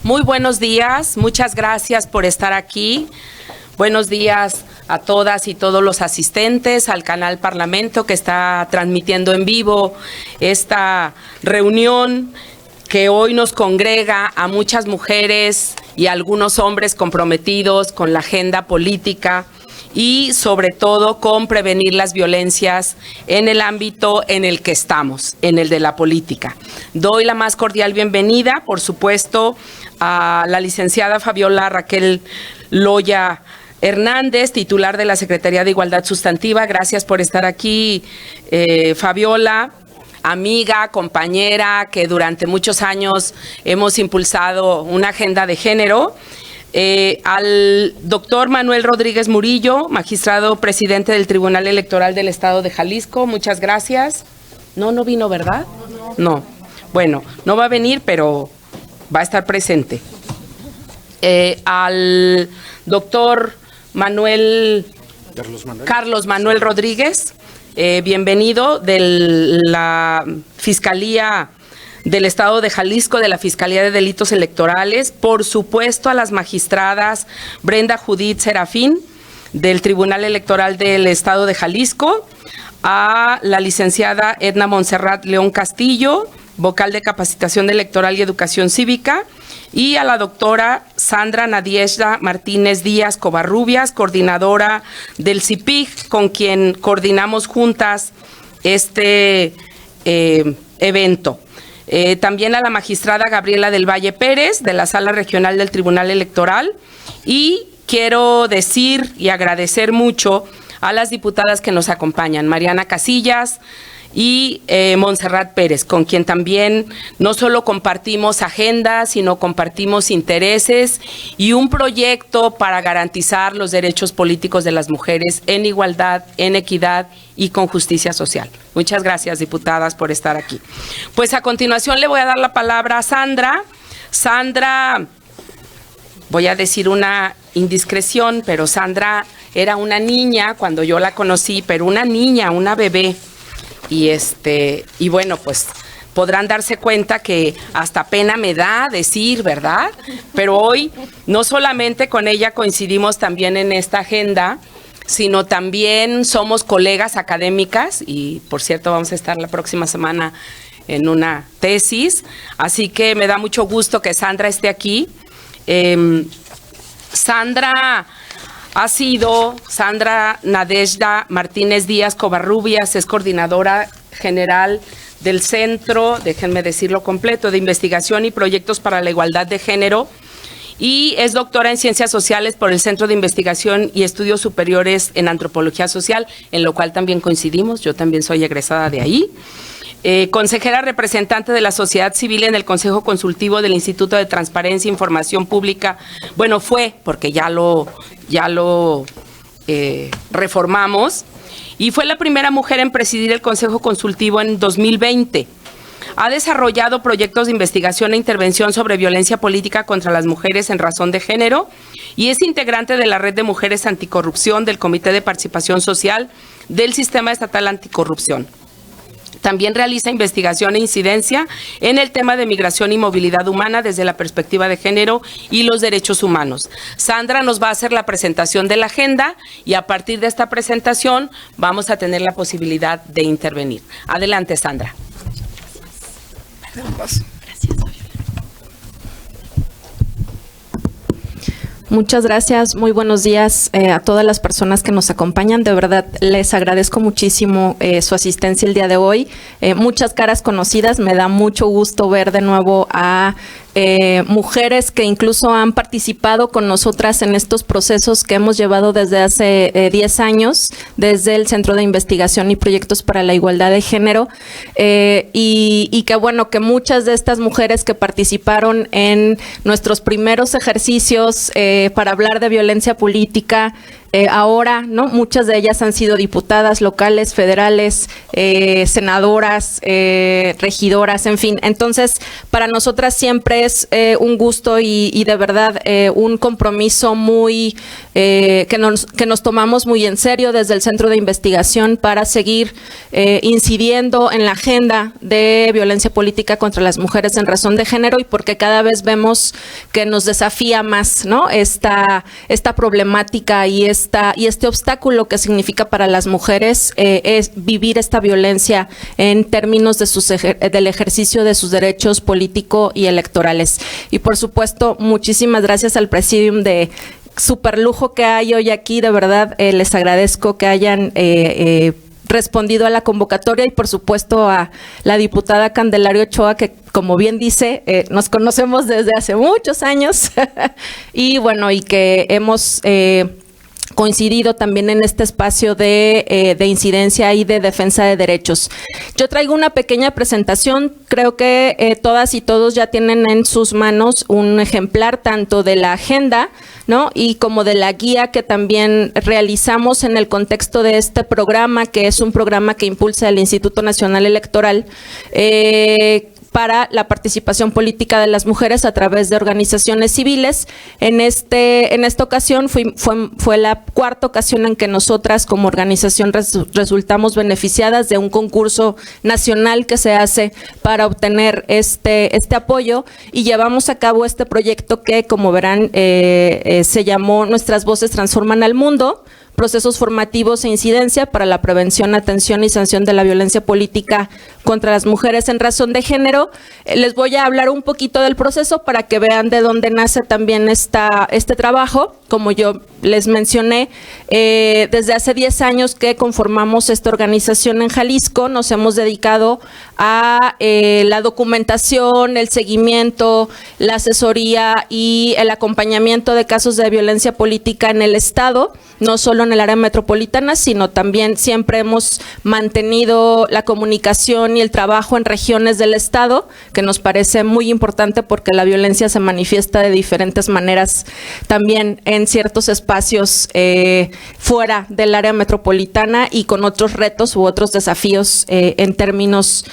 Muy buenos días, muchas gracias por estar aquí. Buenos días a todas y todos los asistentes al canal Parlamento que está transmitiendo en vivo esta reunión que hoy nos congrega a muchas mujeres y a algunos hombres comprometidos con la agenda política y sobre todo con prevenir las violencias en el ámbito en el que estamos, en el de la política. Doy la más cordial bienvenida, por supuesto, a la licenciada Fabiola Raquel Loya Hernández, titular de la Secretaría de Igualdad Sustantiva. Gracias por estar aquí, Fabiola. Amiga, compañera, que durante muchos años hemos impulsado una agenda de género. Al doctor Manuel Rodríguez Murillo, magistrado presidente del Tribunal Electoral del Estado de Jalisco, muchas gracias. No vino, ¿verdad? No. Bueno, no va a venir, pero va a estar presente. Al doctor Carlos Manuel Rodríguez, bienvenido de la Fiscalía del Estado de Jalisco, de la Fiscalía de Delitos Electorales, por supuesto a las magistradas Brenda Judith Serafín, del Tribunal Electoral del Estado de Jalisco, a la licenciada Edna Montserrat León Castillo, vocal de Capacitación Electoral y Educación Cívica, y a la doctora Sandra Nadiezhda Martínez Díaz Covarrubias, coordinadora del CIPIG, con quien coordinamos juntas este evento. También a la magistrada Gabriela del Valle Pérez, de la Sala Regional del Tribunal Electoral, y quiero decir y agradecer mucho a las diputadas que nos acompañan, Mariana Casillas y Montserrat Pérez, con quien también no solo compartimos agendas, sino compartimos intereses y un proyecto para garantizar los derechos políticos de las mujeres en igualdad, en equidad y con justicia social. Muchas gracias, diputadas, por estar aquí. Pues a continuación le voy a dar la palabra a Sandra. Sandra, voy a decir una indiscreción, pero Sandra era una niña cuando yo la conocí, pero una niña, una bebé. Y bueno, pues podrán darse cuenta que hasta pena me da decir, ¿verdad? Pero hoy no solamente con ella coincidimos también en esta agenda, sino también somos colegas académicas y, por cierto, vamos a estar la próxima semana en una tesis, así que me da mucho gusto que Sandra esté aquí. Sandra Nadiezhda Martínez Díaz Covarrubias es coordinadora general del Centro, déjenme decirlo completo, de Investigación y Proyectos para la Igualdad de Género, y es doctora en Ciencias Sociales por el Centro de Investigación y Estudios Superiores en Antropología Social, en lo cual también coincidimos, yo también soy egresada de ahí. Consejera representante de la sociedad civil en el Consejo Consultivo del Instituto de Transparencia e Información Pública. Bueno, fue, porque ya lo reformamos, y fue la primera mujer en presidir el Consejo Consultivo en 2020. Ha desarrollado proyectos de investigación e intervención sobre violencia política contra las mujeres en razón de género y es integrante de la Red de Mujeres Anticorrupción del Comité de Participación Social del Sistema Estatal Anticorrupción. También realiza investigación e incidencia en el tema de migración y movilidad humana desde la perspectiva de género y los derechos humanos. Sandra nos va a hacer la presentación de la agenda y a partir de esta presentación vamos a tener la posibilidad de intervenir. Adelante, Sandra. Gracias, muchas gracias, muy buenos días a todas las personas que nos acompañan. De verdad, les agradezco muchísimo su asistencia el día de hoy. Muchas caras conocidas, me da mucho gusto ver de nuevo a mujeres que incluso han participado con nosotras en estos procesos que hemos llevado desde hace 10 años, desde el Centro de Investigación y Proyectos para la Igualdad de Género, y que bueno, que muchas de estas mujeres que participaron en nuestros primeros ejercicios para hablar de violencia política ahora, ¿no? Muchas de ellas han sido diputadas locales, federales, senadoras, regidoras, en fin. Entonces, para nosotras siempre es un gusto y de verdad un compromiso muy que nos tomamos muy en serio desde el Centro de Investigación para seguir incidiendo en la agenda de violencia política contra las mujeres en razón de género, y porque cada vez vemos que nos desafía más, ¿no? Esta problemática y este obstáculo que significa para las mujeres es vivir esta violencia en términos de del ejercicio de sus derechos político y electorales. Y por supuesto, muchísimas gracias al Presidium de super lujo que hay hoy aquí, de verdad les agradezco que hayan respondido a la convocatoria, y por supuesto a la diputada Candelaria Ochoa, que como bien dice, nos conocemos desde hace muchos años y bueno, y que hemos coincidido también en este espacio de incidencia y de defensa de derechos. Yo traigo una pequeña presentación, creo que todas y todos ya tienen en sus manos un ejemplar tanto de la agenda, ¿no? Y como de la guía que también realizamos en el contexto de este programa, que es un programa que impulsa el Instituto Nacional Electoral, para la participación política de las mujeres a través de organizaciones civiles. En esta ocasión fue la cuarta ocasión en que nosotras como organización resultamos beneficiadas de un concurso nacional que se hace para obtener este apoyo, y llevamos a cabo este proyecto que, como verán, se llamó Nuestras Voces Transforman al Mundo, procesos formativos e incidencia para la prevención, atención y sanción de la violencia política contra las mujeres en razón de género. Les voy a hablar un poquito del proceso para que vean de dónde nace también este trabajo. Como yo les mencioné, desde hace 10 años que conformamos esta organización en Jalisco, nos hemos dedicado a la documentación, el seguimiento, la asesoría y el acompañamiento de casos de violencia política en el Estado, no solo en el área metropolitana, sino también siempre hemos mantenido la comunicación y el trabajo en regiones del Estado, que nos parece muy importante porque la violencia se manifiesta de diferentes maneras también en ciertos espacios fuera del área metropolitana y con otros retos u otros desafíos en términos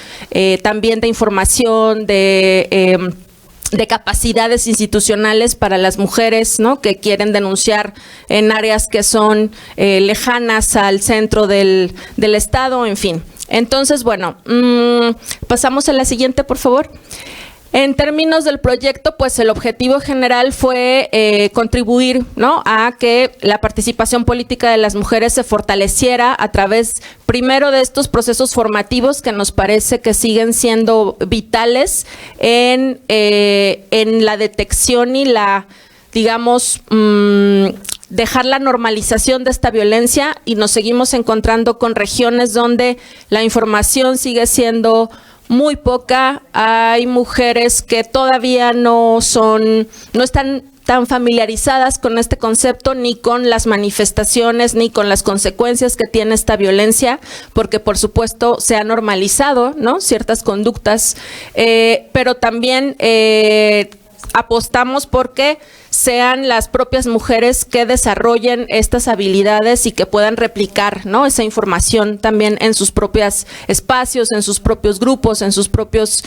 también de información, de capacidades institucionales para las mujeres, ¿no? Que quieren denunciar en áreas que son lejanas al centro del Estado, en fin. Entonces, bueno, pasamos a la siguiente, por favor. En términos del proyecto, pues el objetivo general fue contribuir, ¿no?, a que la participación política de las mujeres se fortaleciera a través, primero, de estos procesos formativos que nos parece que siguen siendo vitales en la detección y la, digamos, dejar la normalización de esta violencia, y nos seguimos encontrando con regiones donde la información sigue siendo muy poca. Hay mujeres que todavía no están tan familiarizadas con este concepto, ni con las manifestaciones, ni con las consecuencias que tiene esta violencia, porque por supuesto se ha normalizado, ¿no?, ciertas conductas, pero también apostamos porque sean las propias mujeres que desarrollen estas habilidades y que puedan replicar, ¿no?, esa información también en sus propios espacios, en sus propios grupos, en sus propios,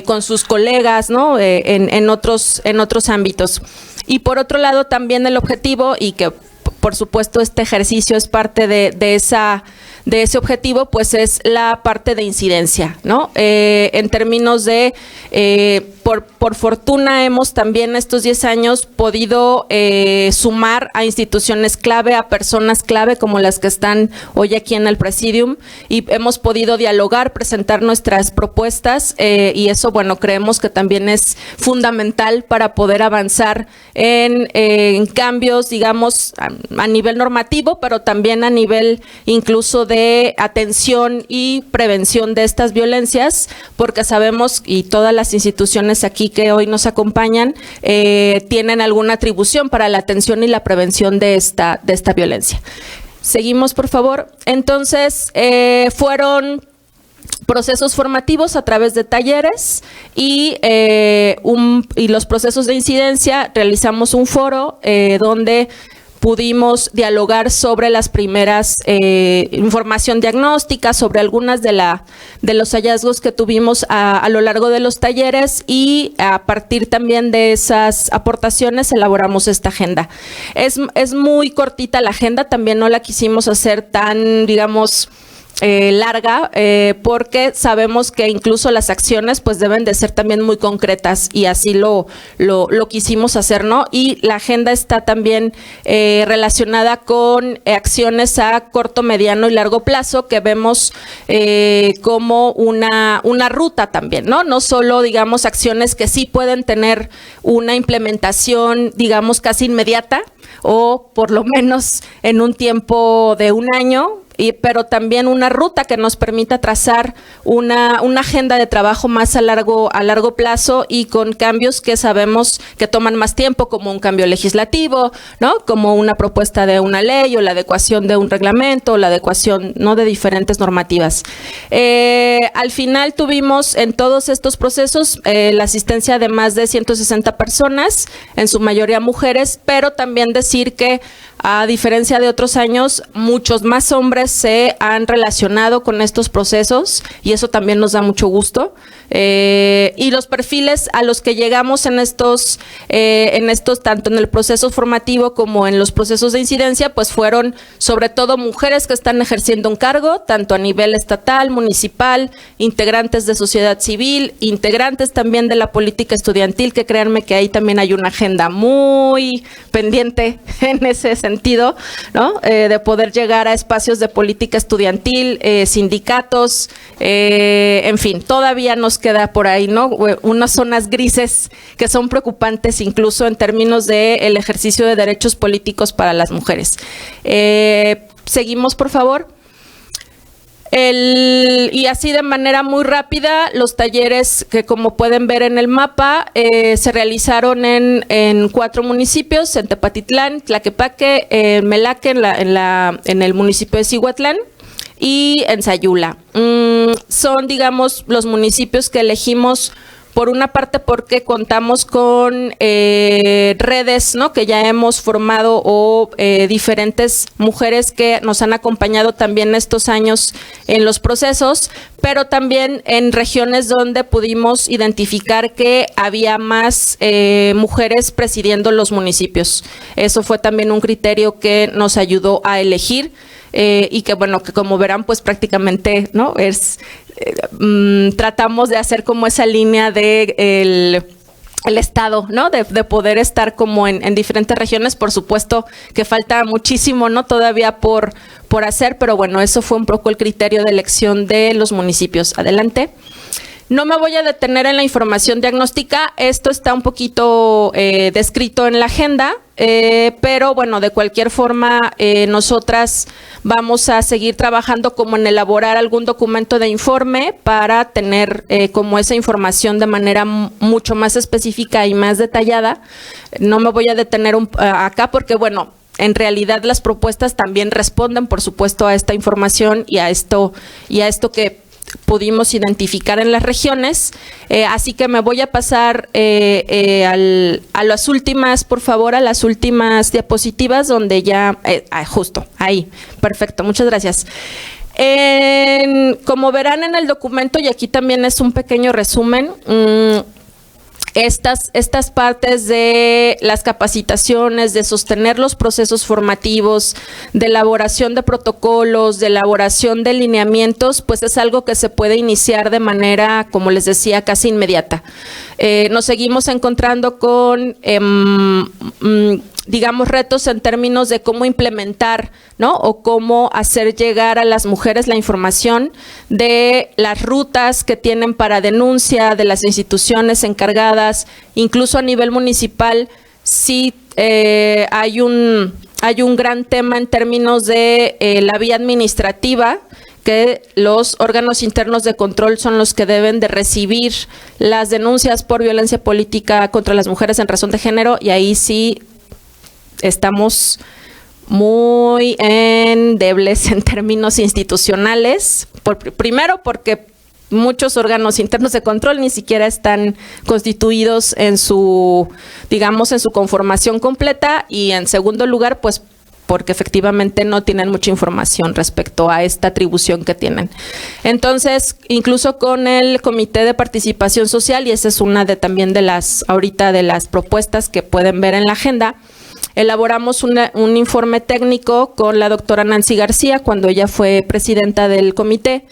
con sus colegas, ¿no?, en otros ámbitos. Y por otro lado también el objetivo, y que por supuesto este ejercicio es parte de ese objetivo, pues es la parte de incidencia, ¿no? En términos de, por fortuna hemos también estos 10 años podido sumar a instituciones clave, a personas clave como las que están hoy aquí en el Presidium, y hemos podido dialogar, presentar nuestras propuestas, y eso, bueno, creemos que también es fundamental para poder avanzar en cambios, digamos, a nivel normativo, pero también a nivel incluso de atención y prevención de estas violencias, porque sabemos, y todas las instituciones aquí que hoy nos acompañan tienen alguna atribución para la atención y la prevención de esta violencia. Seguimos, por favor. Entonces, fueron procesos formativos a través de talleres y los procesos de incidencia. Realizamos un foro donde pudimos dialogar sobre las primeras información diagnóstica, sobre algunas de los hallazgos que tuvimos a lo largo de los talleres, y a partir también de esas aportaciones elaboramos esta agenda. Es muy cortita la agenda, también no la quisimos hacer tan, digamos, larga, porque sabemos que incluso las acciones pues deben de ser también muy concretas, y así lo quisimos hacer, ¿no? Y la agenda está también relacionada con acciones a corto, mediano y largo plazo, que vemos como una ruta también, ¿no? No solo, digamos, acciones que sí pueden tener una implementación, digamos, casi inmediata, o por lo menos en un tiempo de un año, pero también una ruta que nos permita trazar una agenda de trabajo más a largo plazo, y con cambios que sabemos que toman más tiempo, como un cambio legislativo, ¿no? Como una propuesta de una ley, o la adecuación de un reglamento, o la adecuación, ¿no?, de diferentes normativas. Al final tuvimos en todos estos procesos la asistencia de más de 160 personas, en su mayoría mujeres, pero también decir que, a diferencia de otros años, muchos más hombres se han relacionado con estos procesos, y eso también nos da mucho gusto. Y los perfiles a los que llegamos en estos, tanto en el proceso formativo como en los procesos de incidencia, pues fueron sobre todo mujeres que están ejerciendo un cargo, tanto a nivel estatal, municipal, integrantes de sociedad civil, integrantes también de la política estudiantil, que créanme que ahí también hay una agenda muy pendiente en ese sentido, ¿no? De poder llegar a espacios de política estudiantil, sindicatos, en fin, todavía nos queda por ahí, ¿no?, unas zonas grises que son preocupantes, incluso en términos del ejercicio de derechos políticos para las mujeres. Seguimos, por favor. Y así de manera muy rápida, los talleres que, como pueden ver en el mapa, se realizaron en 4 municipios: en Tepatitlán, Tlaquepaque, en Melaque, en el municipio de Cihuatlán, y en Sayula. Son, digamos, los municipios que elegimos, por una parte porque contamos con redes, ¿no?, que ya hemos formado, o diferentes mujeres que nos han acompañado también estos años en los procesos, pero también en regiones donde pudimos identificar que había más mujeres presidiendo los municipios. Eso fue también un criterio que nos ayudó a elegir. Y que, bueno, que como verán, pues prácticamente, ¿no?, tratamos de hacer como esa línea de el estado, ¿no?, de poder estar como en diferentes regiones. Por supuesto que falta muchísimo, ¿no?, todavía por hacer, pero bueno, eso fue un poco el criterio de elección de los municipios. Adelante. No me voy a detener en la información diagnóstica, esto está un poquito descrito en la agenda, pero bueno, de cualquier forma, nosotras vamos a seguir trabajando como en elaborar algún documento de informe para tener como esa información de manera mucho más específica y más detallada. No me voy a detener acá porque, bueno, en realidad las propuestas también responden, por supuesto, a esta información y a esto que pudimos identificar en las regiones, así que me voy a pasar a las últimas, por favor, a las últimas diapositivas, donde ya, justo, ahí, perfecto, muchas gracias. Como verán en el documento, y aquí también es un pequeño resumen, estas partes de las capacitaciones, de sostener los procesos formativos, de elaboración de protocolos, de elaboración de lineamientos, pues es algo que se puede iniciar de manera, como les decía, casi inmediata. Nos seguimos encontrando con digamos, retos en términos de cómo implementar, ¿no?, o cómo hacer llegar a las mujeres la información de las rutas que tienen para denuncia, de las instituciones encargadas, incluso a nivel municipal. Sí, hay un gran tema en términos de la vía administrativa, que los órganos internos de control son los que deben de recibir las denuncias por violencia política contra las mujeres en razón de género, y ahí sí estamos muy endebles en términos institucionales. Primero porque muchos órganos internos de control ni siquiera están constituidos en su, digamos, en su conformación completa, y en segundo lugar, pues porque efectivamente no tienen mucha información respecto a esta atribución que tienen. Entonces, incluso con el Comité de Participación Social, y esa es una de también de las, ahorita de las propuestas que pueden ver en la agenda, elaboramos un informe técnico con la doctora Nancy García, cuando ella fue presidenta del comité,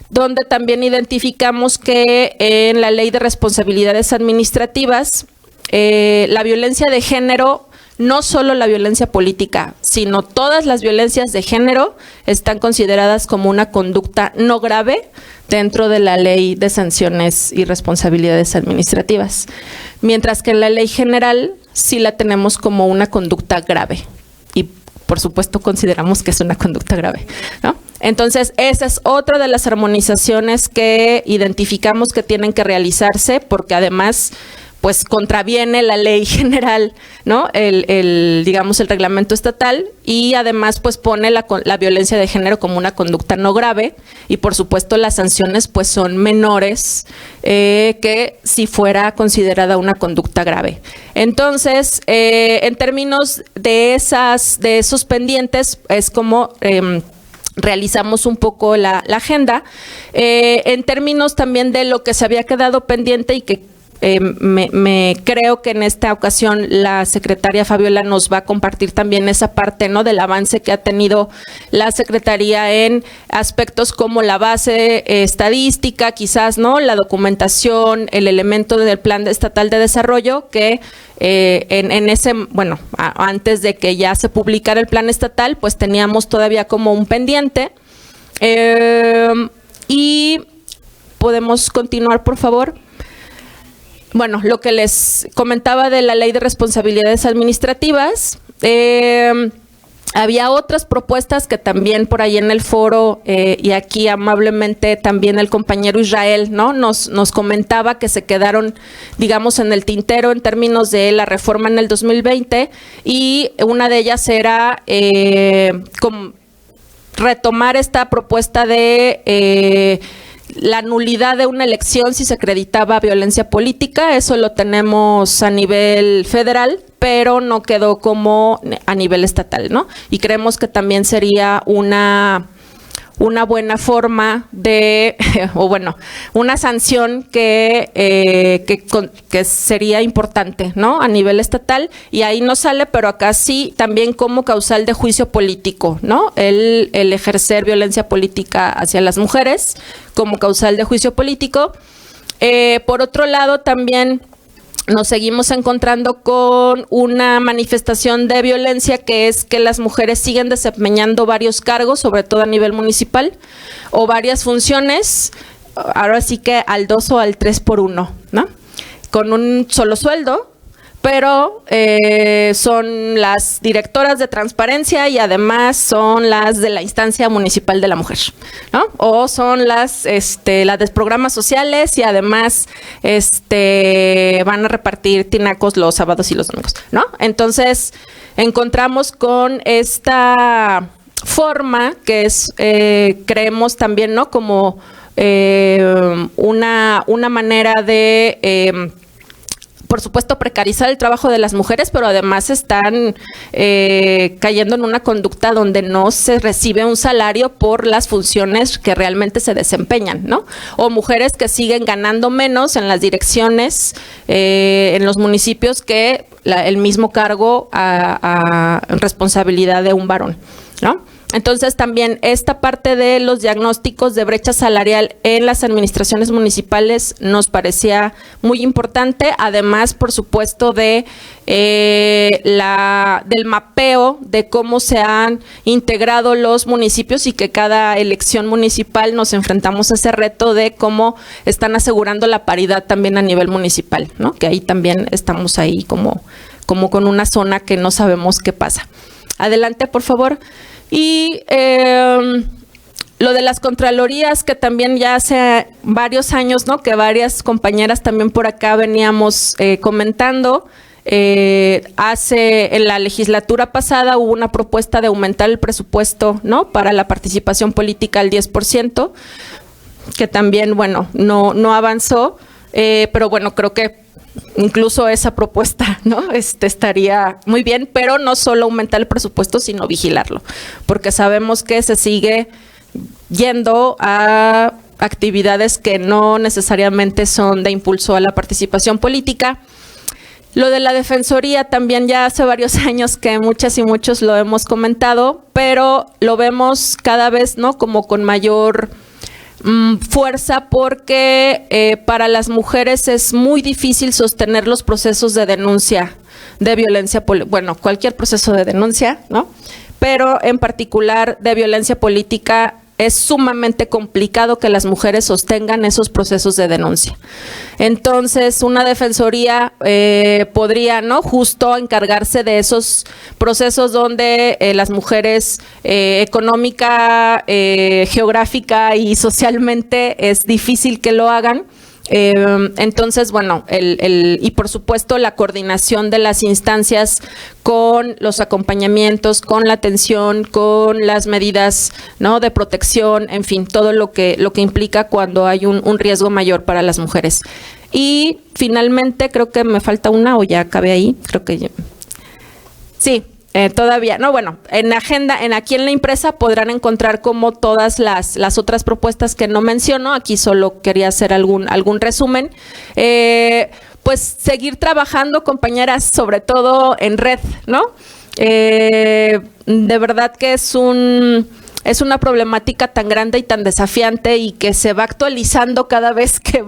donde también identificamos que en la Ley de Responsabilidades Administrativas, la violencia de género, no solo la violencia política, sino todas las violencias de género están consideradas como una conducta no grave dentro de la Ley de Sanciones y Responsabilidades Administrativas, mientras que en la Ley General sí la tenemos como una conducta grave, y por supuesto consideramos que es una conducta grave, ¿no? Entonces, esa es otra de las armonizaciones que identificamos que tienen que realizarse, porque además pues contraviene la ley general, ¿no? Digamos, el reglamento estatal, y además pues pone la violencia de género como una conducta no grave, y por supuesto las sanciones pues son menores que si fuera considerada una conducta grave. Entonces, en términos de esos pendientes, es como realizamos un poco la agenda. En términos también de lo que se había quedado pendiente y que me creo que en esta ocasión la secretaria Fabiola nos va a compartir también esa parte, ¿no?, del avance que ha tenido la Secretaría en aspectos como la base estadística, quizás, ¿no?, la documentación, el elemento del Plan Estatal de Desarrollo, que en ese, bueno, antes de que ya se publicara el plan estatal, pues teníamos todavía como un pendiente. Y podemos continuar, por favor. Bueno, lo que les comentaba de la Ley de Responsabilidades Administrativas, había otras propuestas que también por ahí en el foro, y aquí amablemente también el compañero Israel, ¿no?, nos comentaba que se quedaron, digamos, en el tintero en términos de la reforma en el 2020, y una de ellas era retomar esta propuesta de la nulidad de una elección si se acreditaba violencia política. Eso lo tenemos a nivel federal, pero no quedó como a nivel estatal, ¿no? Y creemos que también sería una buena forma de, o bueno, una sanción que sería importante, ¿no?, a nivel estatal, y ahí no sale, pero acá sí, también como causal de juicio político, ¿no?, el ejercer violencia política hacia las mujeres como causal de juicio político. Por otro lado, también nos seguimos encontrando con una manifestación de violencia, que es que las mujeres siguen desempeñando varios cargos, sobre todo a nivel municipal, o varias funciones, ahora sí que al 2 o al 3 por 1, ¿no?, con un solo sueldo, pero son las directoras de transparencia y además son las de la instancia municipal de la mujer, ¿no? O son las de programas sociales y además van a repartir tinacos los sábados y los domingos, ¿no? Entonces, encontramos con esta forma que es, creemos también, ¿no?, como una manera de por supuesto, precarizar el trabajo de las mujeres, pero además están cayendo en una conducta donde no se recibe un salario por las funciones que realmente se desempeñan, ¿no? O mujeres que siguen ganando menos en las direcciones, en los municipios, que el mismo cargo a responsabilidad de un varón, ¿no? Entonces, también esta parte de los diagnósticos de brecha salarial en las administraciones municipales nos parecía muy importante, además, por supuesto, de del mapeo de cómo se han integrado los municipios, y que cada elección municipal nos enfrentamos a ese reto de cómo están asegurando la paridad también a nivel municipal, ¿no?, que ahí también estamos ahí como con una zona que no sabemos qué pasa. Adelante, por favor. Y lo de las contralorías, que también ya hace varios años, ¿no?, que varias compañeras también por acá veníamos comentando. En la legislatura pasada hubo una propuesta de aumentar el presupuesto, ¿no?, para la participación política al 10%. que también, bueno, no avanzó, pero bueno, creo que incluso esa propuesta, ¿no? Estaría muy bien, pero no solo aumentar el presupuesto, sino vigilarlo, porque sabemos que se sigue yendo a actividades que no necesariamente son de impulso a la participación política. Lo de la Defensoría también ya hace varios años que muchas y muchos lo hemos comentado, pero lo vemos cada vez, ¿no?, como con mayor fuerza, porque para las mujeres es muy difícil sostener los procesos de denuncia de violencia, bueno, cualquier proceso de denuncia, ¿no?, pero en particular de violencia política. Es sumamente complicado que las mujeres sostengan esos procesos de denuncia. Entonces, una defensoría podría, ¿no?, justo encargarse de esos procesos donde las mujeres económica, geográfica y socialmente es difícil que lo hagan. Entonces, bueno, y por supuesto la coordinación de las instancias con los acompañamientos, con la atención, con las medidas, ¿no?, de protección, en fin, todo lo que implica cuando hay un riesgo mayor para las mujeres. Y finalmente, creo que me falta una, o ya acabé ahí, creo que ya. Sí. Todavía, no, bueno, en agenda, aquí en la impresa podrán encontrar como todas las otras propuestas que no menciono. Aquí solo quería hacer algún resumen. Pues seguir trabajando, compañeras, sobre todo en red, ¿no? De verdad que es una problemática tan grande y tan desafiante y que se va actualizando cada vez que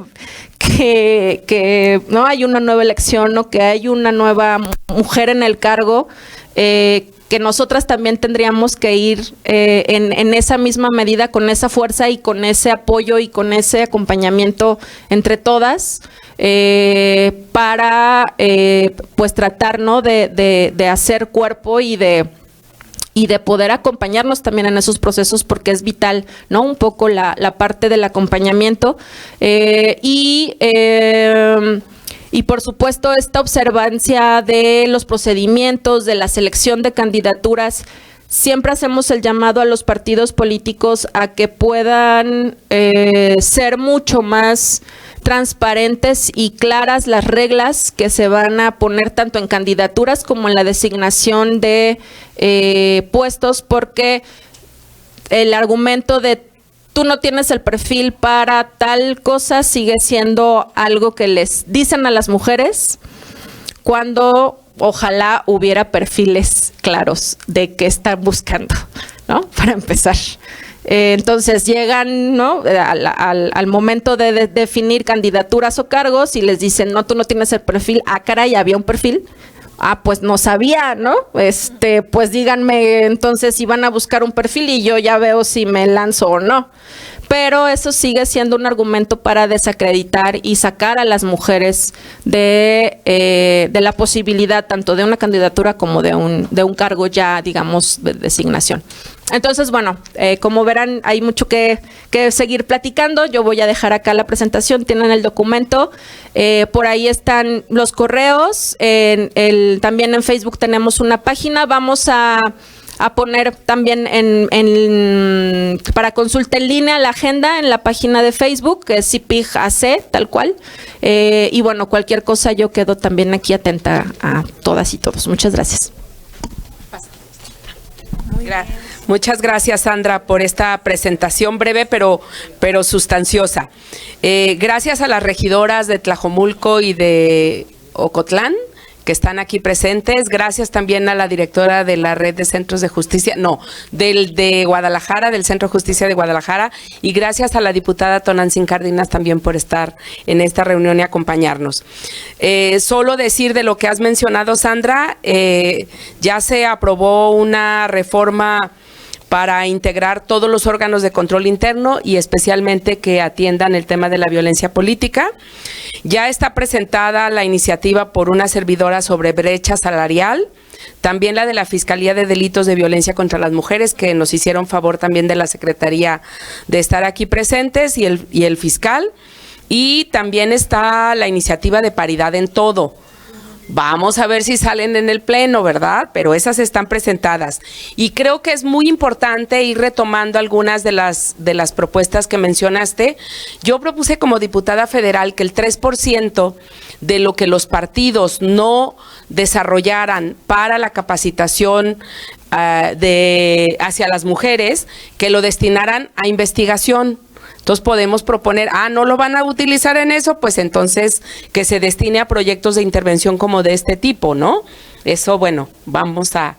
no hay una nueva elección o que hay una nueva mujer en el cargo. Que nosotras también tendríamos que ir en esa misma medida, con esa fuerza y con ese apoyo y con ese acompañamiento entre todas, para pues tratar, ¿no?, de hacer cuerpo y de poder acompañarnos también en esos procesos, porque es vital, ¿no?, un poco la parte del acompañamiento. Y por supuesto esta observancia de los procedimientos, de la selección de candidaturas. Siempre hacemos el llamado a los partidos políticos a que puedan ser mucho más transparentes y claras las reglas que se van a poner tanto en candidaturas como en la designación de puestos, porque el argumento de tú no tienes el perfil para tal cosa sigue siendo algo que les dicen a las mujeres, cuando ojalá hubiera perfiles claros de qué están buscando, ¿no?, para empezar. Entonces llegan, ¿no?, al momento de definir candidaturas o cargos y les dicen, no, tú no tienes el perfil. Ah, caray, había un perfil. Ah, pues no sabía, ¿no? Pues díganme entonces si van a buscar un perfil y yo ya veo si me lanzo o no. Pero eso sigue siendo un argumento para desacreditar y sacar a las mujeres de la posibilidad tanto de una candidatura como de un cargo ya, digamos, de designación. Entonces, bueno, como verán, hay mucho que seguir platicando. Yo voy a dejar acá la presentación, tienen el documento. Por ahí están los correos. También en Facebook tenemos una página. Vamos a poner también para consulta en línea la agenda en la página de Facebook, que es CIPIG AC, tal cual. Y bueno, cualquier cosa yo quedo también aquí atenta a todas y todos. Muchas gracias. Muchas gracias, Sandra, por esta presentación breve pero sustanciosa. Gracias a las regidoras de Tlajomulco y de Ocotlán, que están aquí presentes. Gracias también a la directora de la Red de Centros de Justicia, de Guadalajara, del Centro de Justicia de Guadalajara, y gracias a la diputada Tonantzin Cárdenas también por estar en esta reunión y acompañarnos. Solo decir de lo que has mencionado, Sandra, ya se aprobó una reforma para integrar todos los órganos de control interno y especialmente que atiendan el tema de la violencia política. Ya está presentada la iniciativa por una servidora sobre brecha salarial, también la de la Fiscalía de Delitos de Violencia contra las Mujeres, que nos hicieron favor también de la Secretaría de estar aquí presentes, y el fiscal. Y también está la iniciativa de paridad en todo. Vamos a ver si salen en el pleno, ¿verdad? Pero esas están presentadas. Y creo que es muy importante ir retomando algunas de las propuestas que mencionaste. Yo propuse como diputada federal que el 3% de lo que los partidos no desarrollaran para la capacitación hacia las mujeres, que lo destinaran a investigación. Entonces podemos proponer, no lo van a utilizar en eso, pues entonces que se destine a proyectos de intervención como de este tipo, ¿no? Eso, bueno, vamos a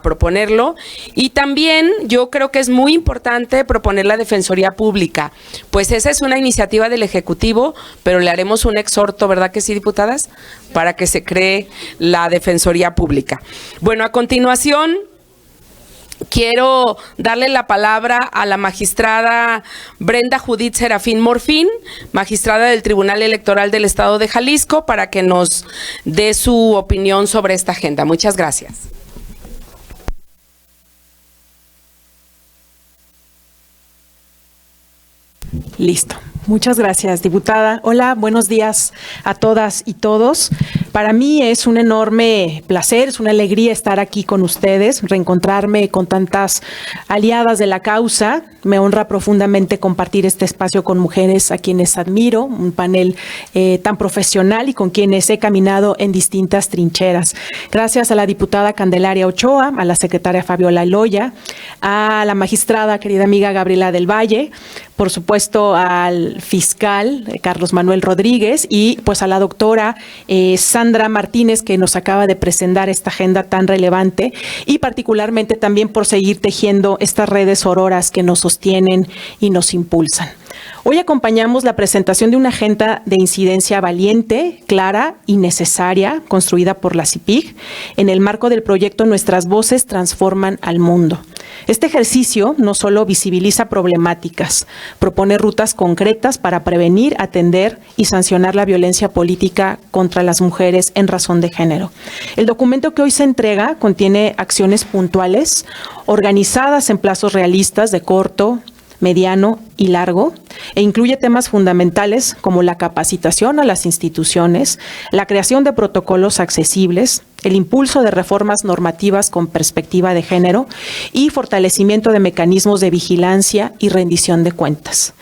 proponerlo. Y también yo creo que es muy importante proponer la Defensoría Pública. Pues esa es una iniciativa del Ejecutivo, pero le haremos un exhorto, ¿verdad que sí, diputadas? Para que se cree la Defensoría Pública. Bueno, a continuación quiero darle la palabra a la magistrada Brenda Judith Serafín Morfín, magistrada del Tribunal Electoral del Estado de Jalisco, para que nos dé su opinión sobre esta agenda. Muchas gracias. Listo. Muchas gracias, diputada. Hola, buenos días a todas y todos. Para mí es un enorme placer, es una alegría estar aquí con ustedes, reencontrarme con tantas aliadas de la causa. Me honra profundamente compartir este espacio con mujeres a quienes admiro, un panel tan profesional y con quienes he caminado en distintas trincheras. Gracias a la diputada Candelaria Ochoa, a la secretaria Fabiola Eloya, a la magistrada querida amiga Gabriela del Valle, por supuesto al fiscal Carlos Manuel Rodríguez y pues a la doctora Sandra Martínez, que nos acaba de presentar esta agenda tan relevante, y particularmente también por seguir tejiendo estas redes sororas que nos sostienen y nos impulsan. Hoy acompañamos la presentación de una agenda de incidencia valiente, clara y necesaria, construida por la CIPIG, en el marco del proyecto Nuestras Voces Transforman al Mundo. Este ejercicio no solo visibiliza problemáticas, propone rutas concretas para prevenir, atender y sancionar la violencia política contra las mujeres en razón de género. El documento que hoy se entrega contiene acciones puntuales, organizadas en plazos realistas de corto, mediano y largo, e incluye temas fundamentales como la capacitación a las instituciones, la creación de protocolos accesibles, el impulso de reformas normativas con perspectiva de género y fortalecimiento de mecanismos de vigilancia y rendición de cuentas.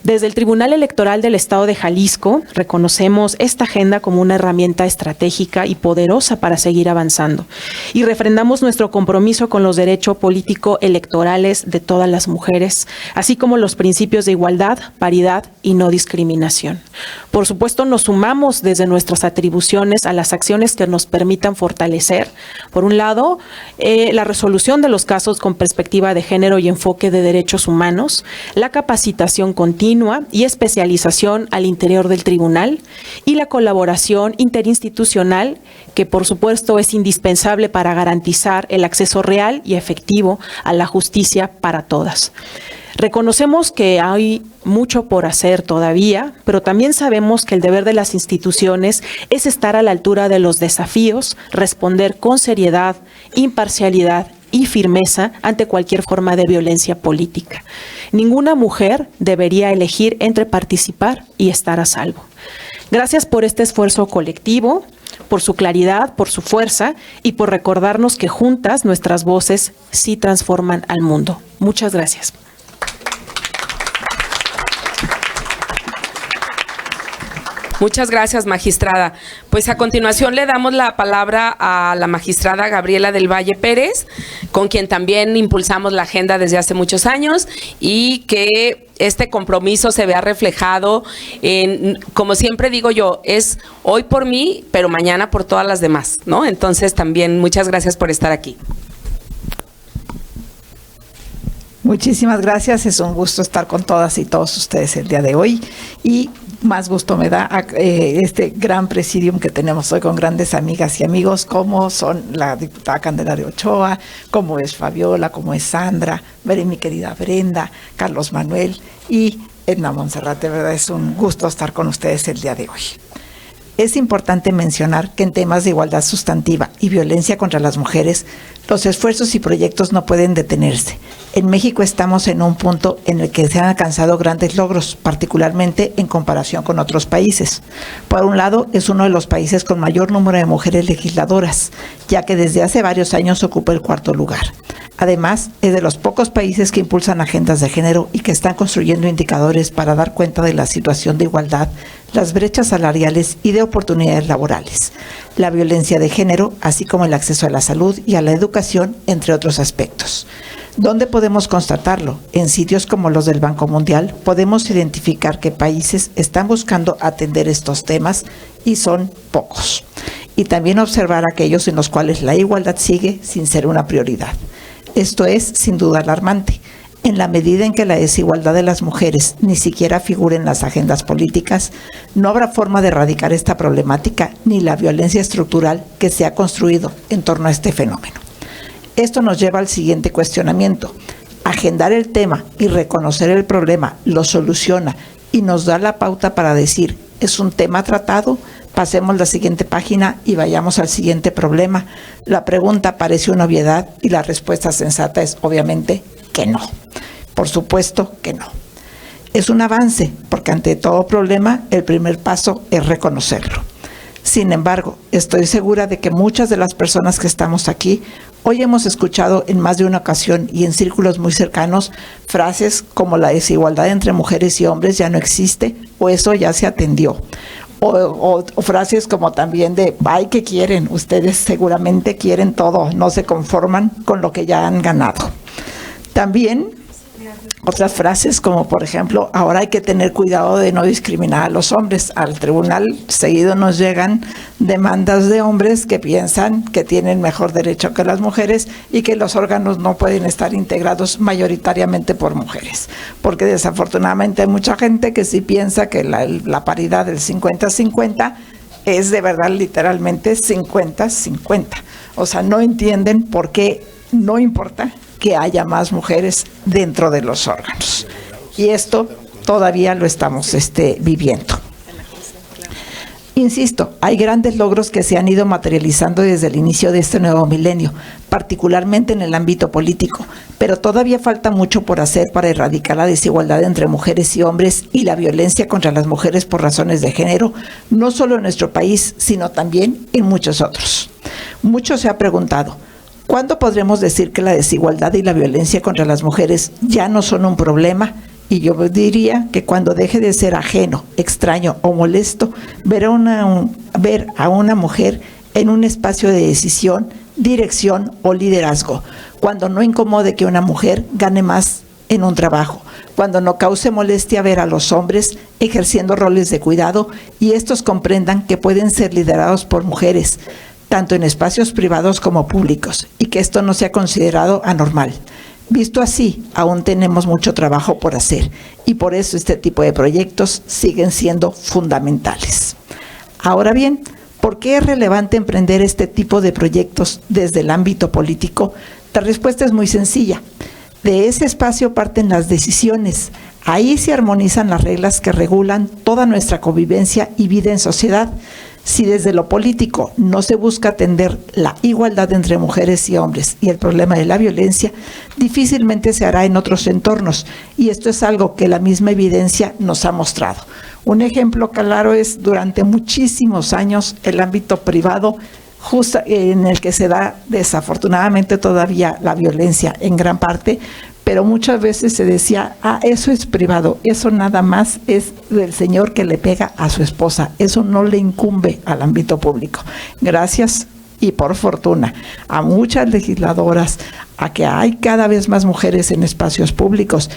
Desde el Tribunal Electoral del Estado de Jalisco reconocemos esta agenda como una herramienta estratégica y poderosa para seguir avanzando y refrendamos nuestro compromiso con los derechos políticos electorales de todas las mujeres, así como los principios de igualdad, paridad y no discriminación. Por supuesto, nos sumamos desde nuestras atribuciones a las acciones que nos permitan fortalecer, por un lado, la resolución de los casos con perspectiva de género y enfoque de derechos humanos, la capacitación continua y especialización al interior del tribunal y la colaboración interinstitucional que por supuesto es indispensable para garantizar el acceso real y efectivo a la justicia para todas. Reconocemos que hay mucho por hacer todavía, pero también sabemos que el deber de las instituciones es estar a la altura de los desafíos, responder con seriedad, imparcialidad y firmeza ante cualquier forma de violencia política. Ninguna mujer debería elegir entre participar y estar a salvo. Gracias por este esfuerzo colectivo, por su claridad, por su fuerza y por recordarnos que juntas nuestras voces sí transforman al mundo. Muchas gracias. Muchas gracias, magistrada. Pues a continuación le damos la palabra a la magistrada Gabriela del Valle Pérez, con quien también impulsamos la agenda desde hace muchos años y que este compromiso se vea reflejado en, como siempre digo yo, es hoy por mí, pero mañana por todas las demás, ¿no? Entonces también muchas gracias por estar aquí. Muchísimas gracias, es un gusto estar con todas y todos ustedes el día de hoy y más gusto me da este gran presidium que tenemos hoy con grandes amigas y amigos como son la diputada Candelaria Ochoa, como es Fabiola, como es Sandra, mi querida Brenda, Carlos Manuel y Edna Monserrat. De verdad es un gusto estar con ustedes el día de hoy. Es importante mencionar que en temas de igualdad sustantiva y violencia contra las mujeres, los esfuerzos y proyectos no pueden detenerse. En México estamos en un punto en el que se han alcanzado grandes logros, particularmente en comparación con otros países. Por un lado, es uno de los países con mayor número de mujeres legisladoras, ya que desde hace varios años ocupa el 4º lugar. Además, es de los pocos países que impulsan agendas de género y que están construyendo indicadores para dar cuenta de la situación de igualdad, las brechas salariales y de oportunidades laborales, la violencia de género, así como el acceso a la salud y a la educación, entre otros aspectos. ¿Dónde podemos constatarlo? En sitios como los del Banco Mundial podemos identificar que países están buscando atender estos temas y son pocos. Y también observar aquellos en los cuales la igualdad sigue sin ser una prioridad. Esto es, sin duda, alarmante. En la medida en que la desigualdad de las mujeres ni siquiera figure en las agendas políticas, no habrá forma de erradicar esta problemática ni la violencia estructural que se ha construido en torno a este fenómeno. Esto nos lleva al siguiente cuestionamiento. Agendar el tema y reconocer el problema lo soluciona y nos da la pauta para decir, ¿es un tema tratado? Pasemos la siguiente página y vayamos al siguiente problema. La pregunta parece una obviedad y la respuesta sensata es obviamente que no. Por supuesto que no. Es un avance, porque ante todo problema, el primer paso es reconocerlo. Sin embargo, estoy segura de que muchas de las personas que estamos aquí, hoy hemos escuchado en más de una ocasión y en círculos muy cercanos, frases como la desigualdad entre mujeres y hombres ya no existe o eso ya se atendió. O frases como también de, ay, ¿qué quieren? Ustedes seguramente quieren todo, no se conforman con lo que ya han ganado. También otras frases como, por ejemplo, ahora hay que tener cuidado de no discriminar a los hombres. Al tribunal seguido nos llegan demandas de hombres que piensan que tienen mejor derecho que las mujeres y que los órganos no pueden estar integrados mayoritariamente por mujeres. Porque desafortunadamente hay mucha gente que sí piensa que la paridad del 50-50 es de verdad literalmente 50-50. O sea, no entienden por qué no importa que haya más mujeres dentro de los órganos. Y esto todavía lo estamos viviendo. Insisto, hay grandes logros que se han ido materializando desde el inicio de este nuevo milenio, particularmente en el ámbito político, pero todavía falta mucho por hacer para erradicar la desigualdad entre mujeres y hombres y la violencia contra las mujeres por razones de género, no solo en nuestro país, sino también en muchos otros. Mucho se ha preguntado, ¿cuándo podremos decir que la desigualdad y la violencia contra las mujeres ya no son un problema? Y yo diría que cuando deje de ser ajeno, extraño o molesto ver a una mujer en un espacio de decisión, dirección o liderazgo, cuando no incomode que una mujer gane más en un trabajo, cuando no cause molestia ver a los hombres ejerciendo roles de cuidado y estos comprendan que pueden ser liderados por mujeres, tanto en espacios privados como públicos, y que esto no sea considerado anormal. Visto así, aún tenemos mucho trabajo por hacer, y por eso este tipo de proyectos siguen siendo fundamentales. Ahora bien, ¿por qué es relevante emprender este tipo de proyectos desde el ámbito político? La respuesta es muy sencilla. De ese espacio parten las decisiones. Ahí se armonizan las reglas que regulan toda nuestra convivencia y vida en sociedad. Si desde lo político no se busca atender la igualdad entre mujeres y hombres y el problema de la violencia, difícilmente se hará en otros entornos, y esto es algo que la misma evidencia nos ha mostrado. Un ejemplo claro es durante muchísimos años el ámbito privado, justo en el que se da desafortunadamente todavía la violencia en gran parte, pero muchas veces se decía, eso es privado, eso nada más es del señor que le pega a su esposa, eso no le incumbe al ámbito público. Gracias y por fortuna a muchas legisladoras, a que hay cada vez más mujeres en espacios públicos,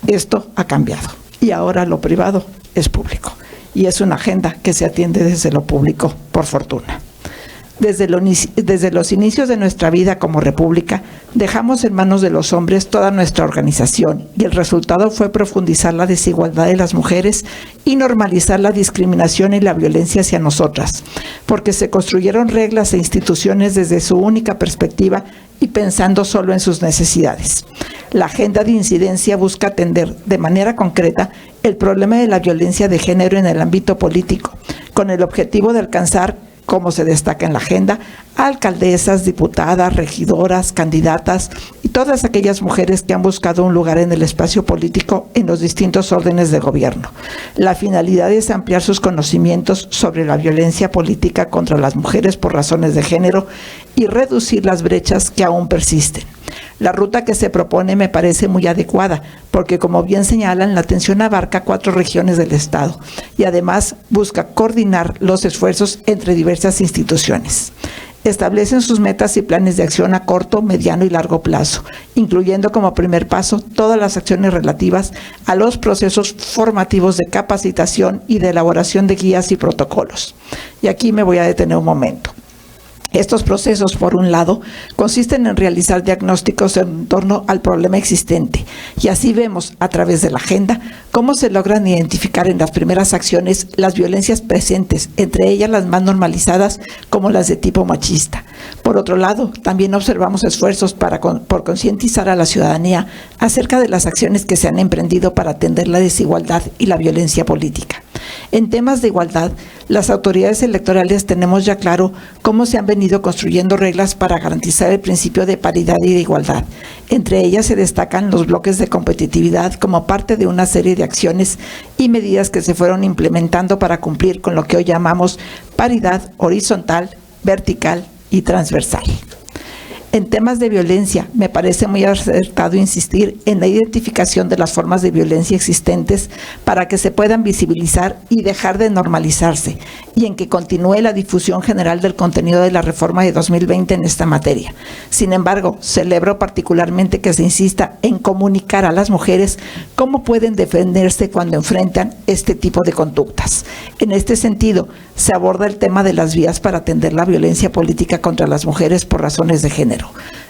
esto ha cambiado y ahora lo privado es público y es una agenda que se atiende desde lo público, por fortuna. Desde los inicios de nuestra vida como república, dejamos en manos de los hombres toda nuestra organización y el resultado fue profundizar la desigualdad de las mujeres y normalizar la discriminación y la violencia hacia nosotras, porque se construyeron reglas e instituciones desde su única perspectiva y pensando solo en sus necesidades. La agenda de incidencia busca atender de manera concreta el problema de la violencia de género en el ámbito político, con el objetivo de alcanzar, como se destaca en la agenda, a alcaldesas, diputadas, regidoras, candidatas y todas aquellas mujeres que han buscado un lugar en el espacio político en los distintos órdenes de gobierno. La finalidad es ampliar sus conocimientos sobre la violencia política contra las mujeres por razones de género y reducir las brechas que aún persisten. La ruta que se propone me parece muy adecuada, porque como bien señalan, la atención abarca 4 regiones del Estado y además busca coordinar los esfuerzos entre diversas instituciones. Establecen sus metas y planes de acción a corto, mediano y largo plazo, incluyendo como primer paso todas las acciones relativas a los procesos formativos de capacitación y de elaboración de guías y protocolos. Y aquí me voy a detener un momento. Estos procesos, por un lado, consisten en realizar diagnósticos en torno al problema existente y así vemos a través de la agenda cómo se logran identificar en las primeras acciones las violencias presentes, entre ellas las más normalizadas como las de tipo machista. Por otro lado, también observamos esfuerzos por concientizar a la ciudadanía acerca de las acciones que se han emprendido para atender la desigualdad y la violencia política. En temas de igualdad, las autoridades electorales tenemos ya claro cómo se han venido construyendo reglas para garantizar el principio de paridad y de igualdad. Entre ellas se destacan los bloques de competitividad como parte de una serie de acciones y medidas que se fueron implementando para cumplir con lo que hoy llamamos paridad horizontal, vertical y transversal. En temas de violencia, me parece muy acertado insistir en la identificación de las formas de violencia existentes para que se puedan visibilizar y dejar de normalizarse, y en que continúe la difusión general del contenido de la reforma de 2020 en esta materia. Sin embargo, celebro particularmente que se insista en comunicar a las mujeres cómo pueden defenderse cuando enfrentan este tipo de conductas. En este sentido, se aborda el tema de las vías para atender la violencia política contra las mujeres por razones de género.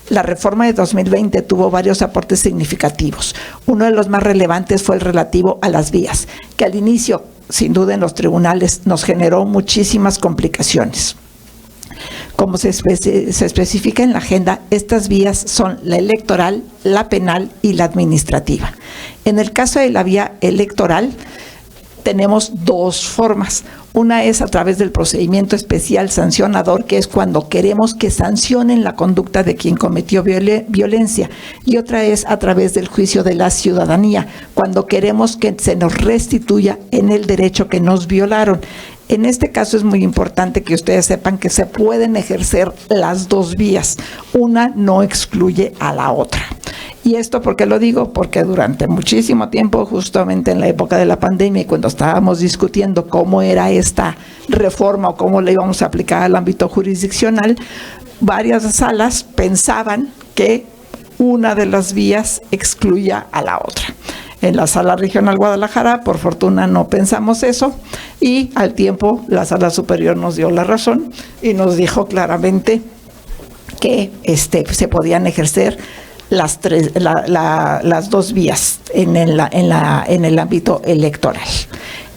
La reforma de 2020 tuvo varios aportes significativos. Uno de los más relevantes fue el relativo a las vías, que al inicio, sin duda en los tribunales, nos generó muchísimas complicaciones. Como se especifica en la agenda, estas vías son la electoral, la penal y la administrativa. En el caso de la vía electoral, tenemos 2 formas. Una es a través del procedimiento especial sancionador, que es cuando queremos que sancionen la conducta de quien cometió violencia, y otra es a través del juicio de la ciudadanía, cuando queremos que se nos restituya en el derecho que nos violaron. En este caso es muy importante que ustedes sepan que se pueden ejercer las 2 vías. Una no excluye a la otra. ¿Y esto por qué lo digo? Porque durante muchísimo tiempo, justamente en la época de la pandemia y cuando estábamos discutiendo cómo era esta reforma o cómo la íbamos a aplicar al ámbito jurisdiccional, varias salas pensaban que una de las vías excluía a la otra. En la Sala Regional Guadalajara, por fortuna, no pensamos eso, y al tiempo la Sala Superior nos dio la razón y nos dijo claramente que se podían ejercer las 2 vías en el ámbito electoral.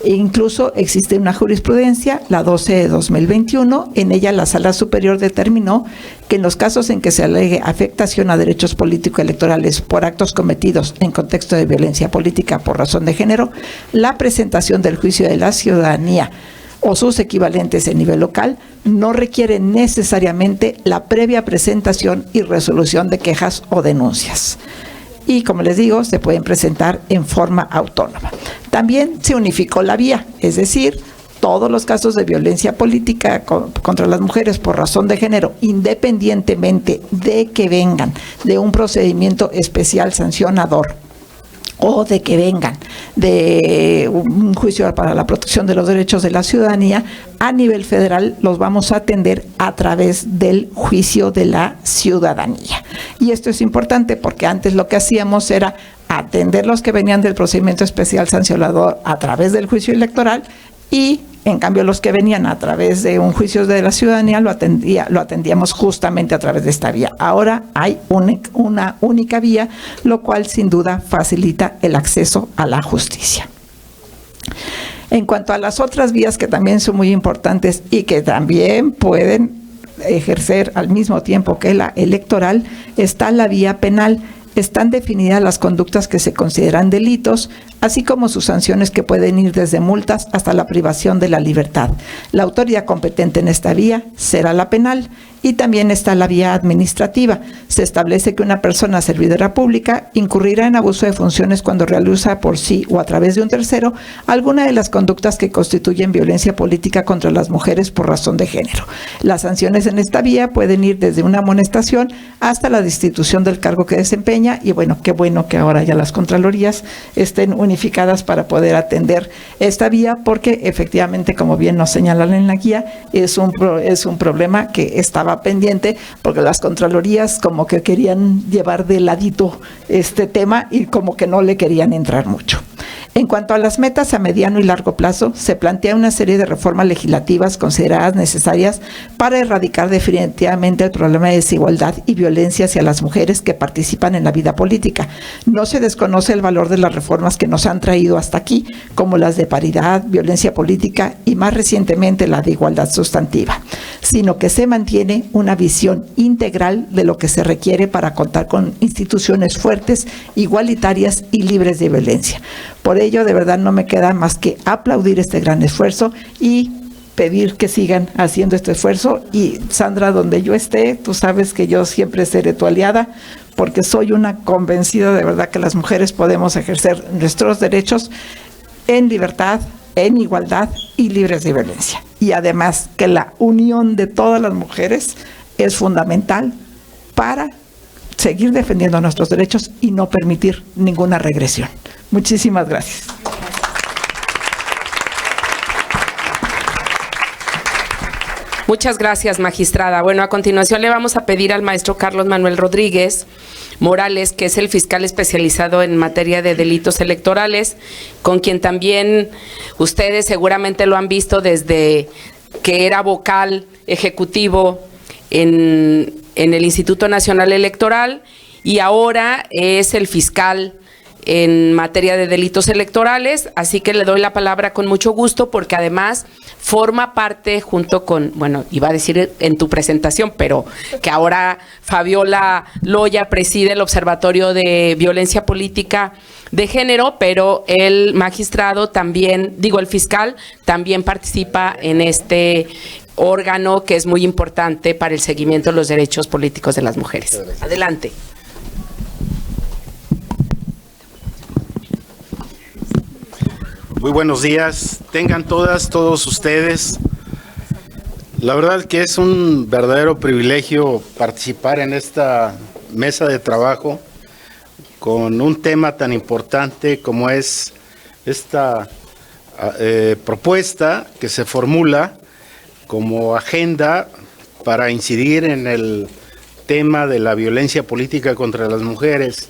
E incluso existe una jurisprudencia, la 12 de 2021, en ella la Sala Superior determinó que en los casos en que se alegue afectación a derechos político-electorales por actos cometidos en contexto de violencia política por razón de género, la presentación del juicio de la ciudadanía o sus equivalentes en nivel local no requiere necesariamente la previa presentación y resolución de quejas o denuncias. Y como les digo, se pueden presentar en forma autónoma. También se unificó la vía, es decir, todos los casos de violencia política contra las mujeres por razón de género, independientemente de que vengan de un procedimiento especial sancionador o de que vengan de un juicio para la protección de los derechos de la ciudadanía, a nivel federal los vamos a atender a través del juicio de la ciudadanía. Y esto es importante porque antes lo que hacíamos era atender los que venían del procedimiento especial sancionador a través del juicio electoral, y en cambio los que venían a través de un juicio de la ciudadanía lo atendíamos justamente a través de esta vía. Ahora hay una única vía, lo cual sin duda facilita el acceso a la justicia. En cuanto a las otras vías que también son muy importantes y que también pueden ejercer al mismo tiempo que la electoral, está la vía penal. están definidas las conductas que se consideran delitos, así como sus sanciones que pueden ir desde multas hasta la privación de la libertad. La autoridad competente en esta vía será la penal. Y también está la vía administrativa. Se establece que una persona servidora pública incurrirá en abuso de funciones cuando realiza por sí o a través de un tercero alguna de las conductas que constituyen violencia política contra las mujeres por razón de género. Las sanciones en esta vía pueden ir desde una amonestación hasta la destitución del cargo que desempeña, y bueno, qué bueno que ahora ya las contralorías estén unificadas para poder atender esta vía, porque efectivamente, como bien nos señalan en la guía, es un problema que estaba pendiente, porque las contralorías como que querían llevar de ladito este tema y como que no le querían entrar mucho. En cuanto a las metas a mediano y largo plazo, se plantea una serie de reformas legislativas consideradas necesarias para erradicar definitivamente el problema de desigualdad y violencia hacia las mujeres que participan en la vida política. No se desconoce el valor de las reformas que nos han traído hasta aquí, como las de paridad, violencia política y más recientemente la de igualdad sustantiva, sino que se mantiene una visión integral de lo que se requiere para contar con instituciones fuertes, igualitarias y libres de violencia. Por ello, de verdad, no me queda más que aplaudir este gran esfuerzo y pedir que sigan haciendo este esfuerzo. Y Sandra, donde yo esté, tú sabes que yo siempre seré tu aliada, porque soy una convencida de verdad que las mujeres podemos ejercer nuestros derechos en libertad, en igualdad y libres de violencia. Y además que la unión de todas las mujeres es fundamental para seguir defendiendo nuestros derechos y no permitir ninguna regresión. Muchísimas gracias. Muchas gracias, magistrada. Bueno, a continuación le vamos a pedir al maestro Carlos Manuel Rodríguez Morales, que es el fiscal especializado en materia de delitos electorales, con quien también ustedes seguramente lo han visto desde que era vocal ejecutivo en el Instituto Nacional Electoral, y ahora es el fiscal en materia de delitos electorales, así que le doy la palabra con mucho gusto, porque además forma parte junto con, bueno, iba a decir en tu presentación, pero que ahora Fabiola Loya preside el Observatorio de Violencia Política de Género, pero el magistrado también, el fiscal también participa en este órgano que es muy importante para el seguimiento de los derechos políticos de las mujeres. Adelante. Muy buenos días, tengan todos ustedes. La verdad que es un verdadero privilegio participar en esta mesa de trabajo con un tema tan importante como es esta propuesta que se formula como agenda para incidir en el tema de la violencia política contra las mujeres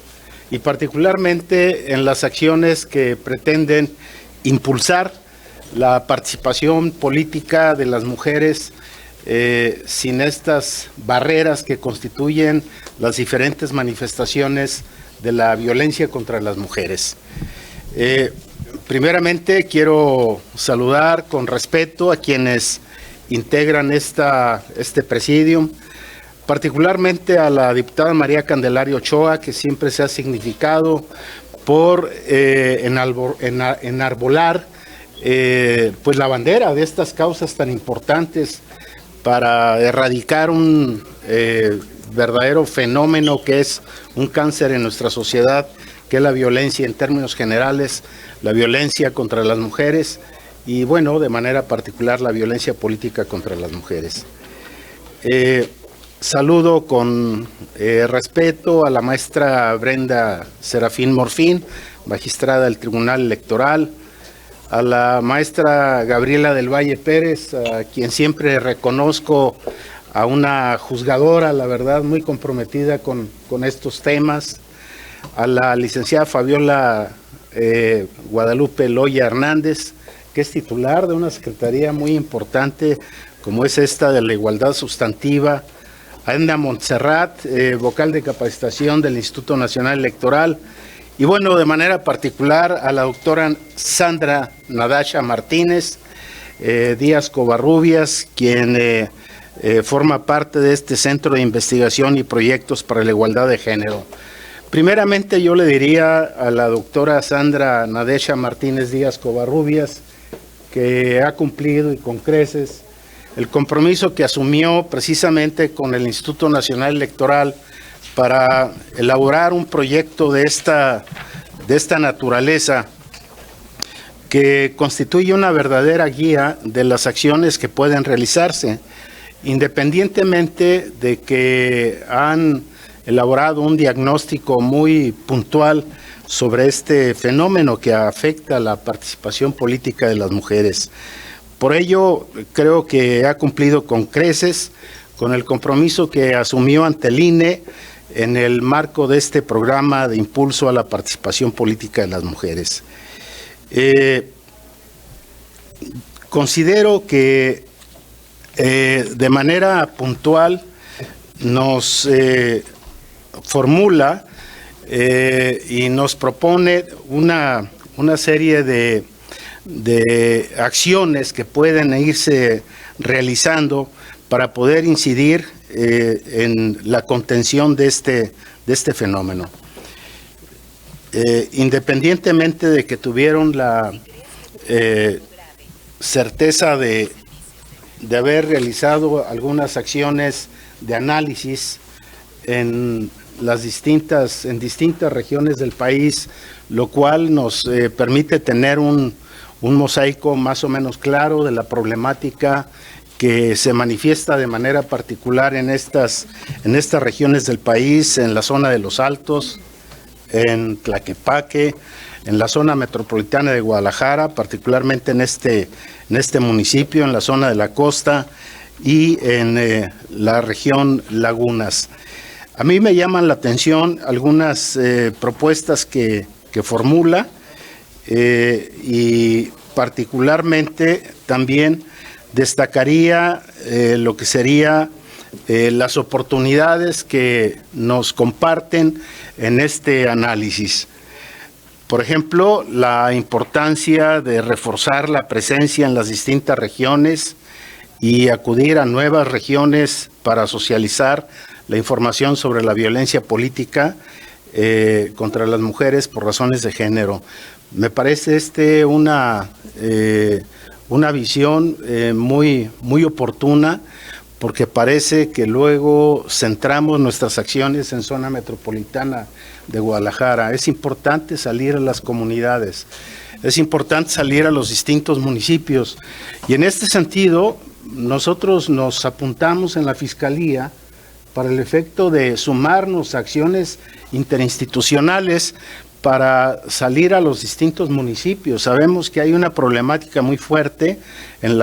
y particularmente en las acciones que pretenden impulsar la participación política de las mujeres sin estas barreras que constituyen las diferentes manifestaciones de la violencia contra las mujeres. Primeramente quiero saludar con respeto a quienes integran este presidium, particularmente a la diputada María Candelaria Ochoa, que siempre se ha significado por enarbolar pues la bandera de estas causas tan importantes para erradicar un verdadero fenómeno que es un cáncer en nuestra sociedad, que es la violencia en términos generales, la violencia contra las mujeres y bueno, de manera particular la violencia política contra las mujeres. Saludo con respeto a la maestra Brenda Serafín Morfín, magistrada del Tribunal Electoral, a la maestra Gabriela del Valle Pérez, a quien siempre reconozco a una juzgadora, la verdad, muy comprometida con estos temas, a la licenciada Fabiola Guadalupe Loya Hernández, que es titular de una secretaría muy importante como es esta de la igualdad sustantiva, a Edna Montserrat, vocal de capacitación del Instituto Nacional Electoral, y bueno, de manera particular a la doctora Sandra Nadasha Martínez Díaz Covarrubias, quien forma parte de este Centro de Investigación y Proyectos para la Igualdad de Género. Primeramente yo le diría a la doctora Sandra Nadesha Martínez Díaz Covarrubias que ha cumplido y con creces el compromiso que asumió precisamente con el Instituto Nacional Electoral para elaborar un proyecto de esta naturaleza que constituye una verdadera guía de las acciones que pueden realizarse, independientemente de que han elaborado un diagnóstico muy puntual sobre este fenómeno que afecta la participación política de las mujeres. Por ello, creo que ha cumplido con creces con el compromiso que asumió ante el INE en el marco de este programa de impulso a la participación política de las mujeres. Considero que de manera puntual nos formula y nos propone una serie de acciones que pueden irse realizando para poder incidir en la contención de este fenómeno. Independientemente de que tuvieron la certeza de haber realizado algunas acciones de análisis en distintas regiones del país, lo cual nos permite tener un mosaico más o menos claro de la problemática que se manifiesta de manera particular en estas regiones del país, en la zona de Los Altos, en Tlaquepaque, en la zona metropolitana de Guadalajara, particularmente en este municipio, en la zona de la costa y en la región Lagunas. A mí me llaman la atención algunas propuestas que formula y particularmente también destacaría lo que sería las oportunidades que nos comparten en este análisis. Por ejemplo, la importancia de reforzar la presencia en las distintas regiones y acudir a nuevas regiones para socializar la información sobre la violencia política contra las mujeres por razones de género. Me parece una visión muy oportuna, porque parece que luego centramos nuestras acciones en zona metropolitana de Guadalajara. Es importante salir a las comunidades, es importante salir a los distintos municipios, y en este sentido nosotros nos apuntamos en la Fiscalía para el efecto de sumarnos a acciones interinstitucionales para salir a los distintos municipios. Sabemos que hay una problemática muy fuerte en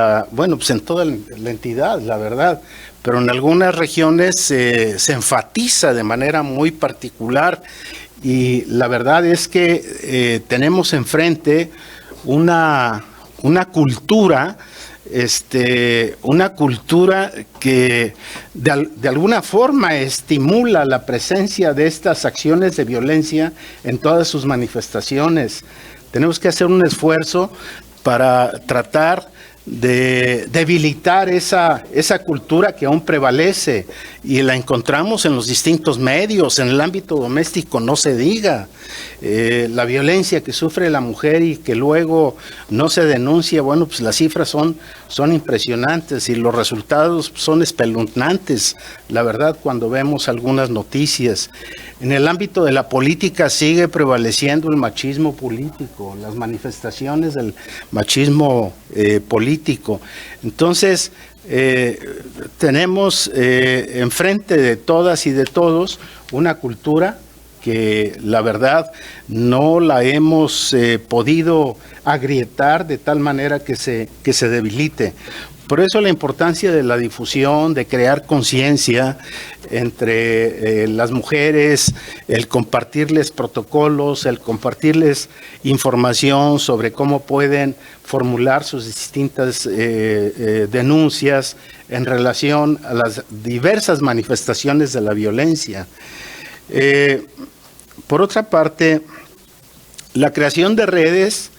toda la entidad, la verdad, pero en algunas regiones se enfatiza de manera muy particular, y la verdad es que tenemos enfrente una cultura que de alguna forma estimula la presencia de estas acciones de violencia en todas sus manifestaciones. Tenemos que hacer un esfuerzo para tratar de debilitar esa cultura que aún prevalece, y la encontramos en los distintos medios, en el ámbito doméstico no se diga. La violencia que sufre la mujer y que luego no se denuncia, pues las cifras son impresionantes y los resultados son espeluznantes, la verdad, cuando vemos algunas noticias. En el ámbito de la política sigue prevaleciendo el machismo político, las manifestaciones del machismo político. Entonces, tenemos enfrente de todas y de todos una cultura que la verdad no la hemos podido agrietar de tal manera que se debilite. Por eso la importancia de la difusión, de crear conciencia entre las mujeres, el compartirles protocolos, el compartirles información sobre cómo pueden formular sus distintas denuncias en relación a las diversas manifestaciones de la violencia. Por otra parte, la creación de redes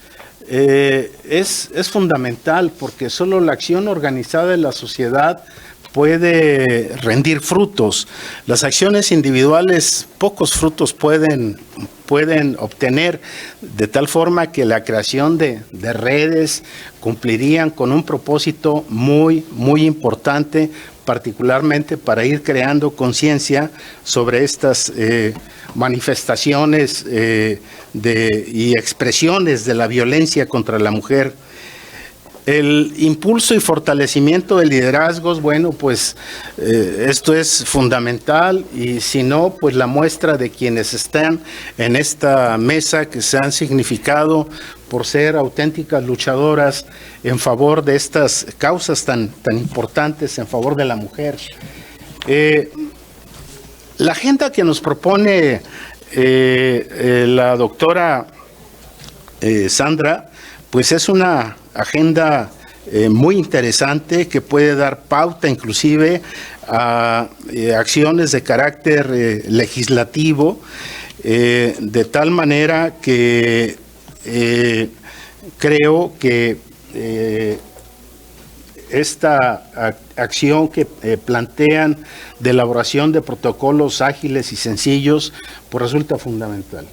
es fundamental, porque solo la acción organizada de la sociedad puede rendir frutos. Las acciones individuales pocos frutos pueden obtener, de tal forma que la creación de redes cumplirían con un propósito muy importante, particularmente para ir creando conciencia sobre estas manifestaciones y expresiones de la violencia contra la mujer. El impulso y fortalecimiento de liderazgos, bueno, pues esto es fundamental, y si no, pues la muestra de quienes están en esta mesa, que se han significado por ser auténticas luchadoras en favor de estas causas tan importantes, en favor de la mujer. La agenda que nos propone la doctora Sandra, pues es una agenda muy interesante que puede dar pauta inclusive a acciones de carácter legislativo, de tal manera que creo que esta acción que plantean de elaboración de protocolos ágiles y sencillos, pues resulta fundamental.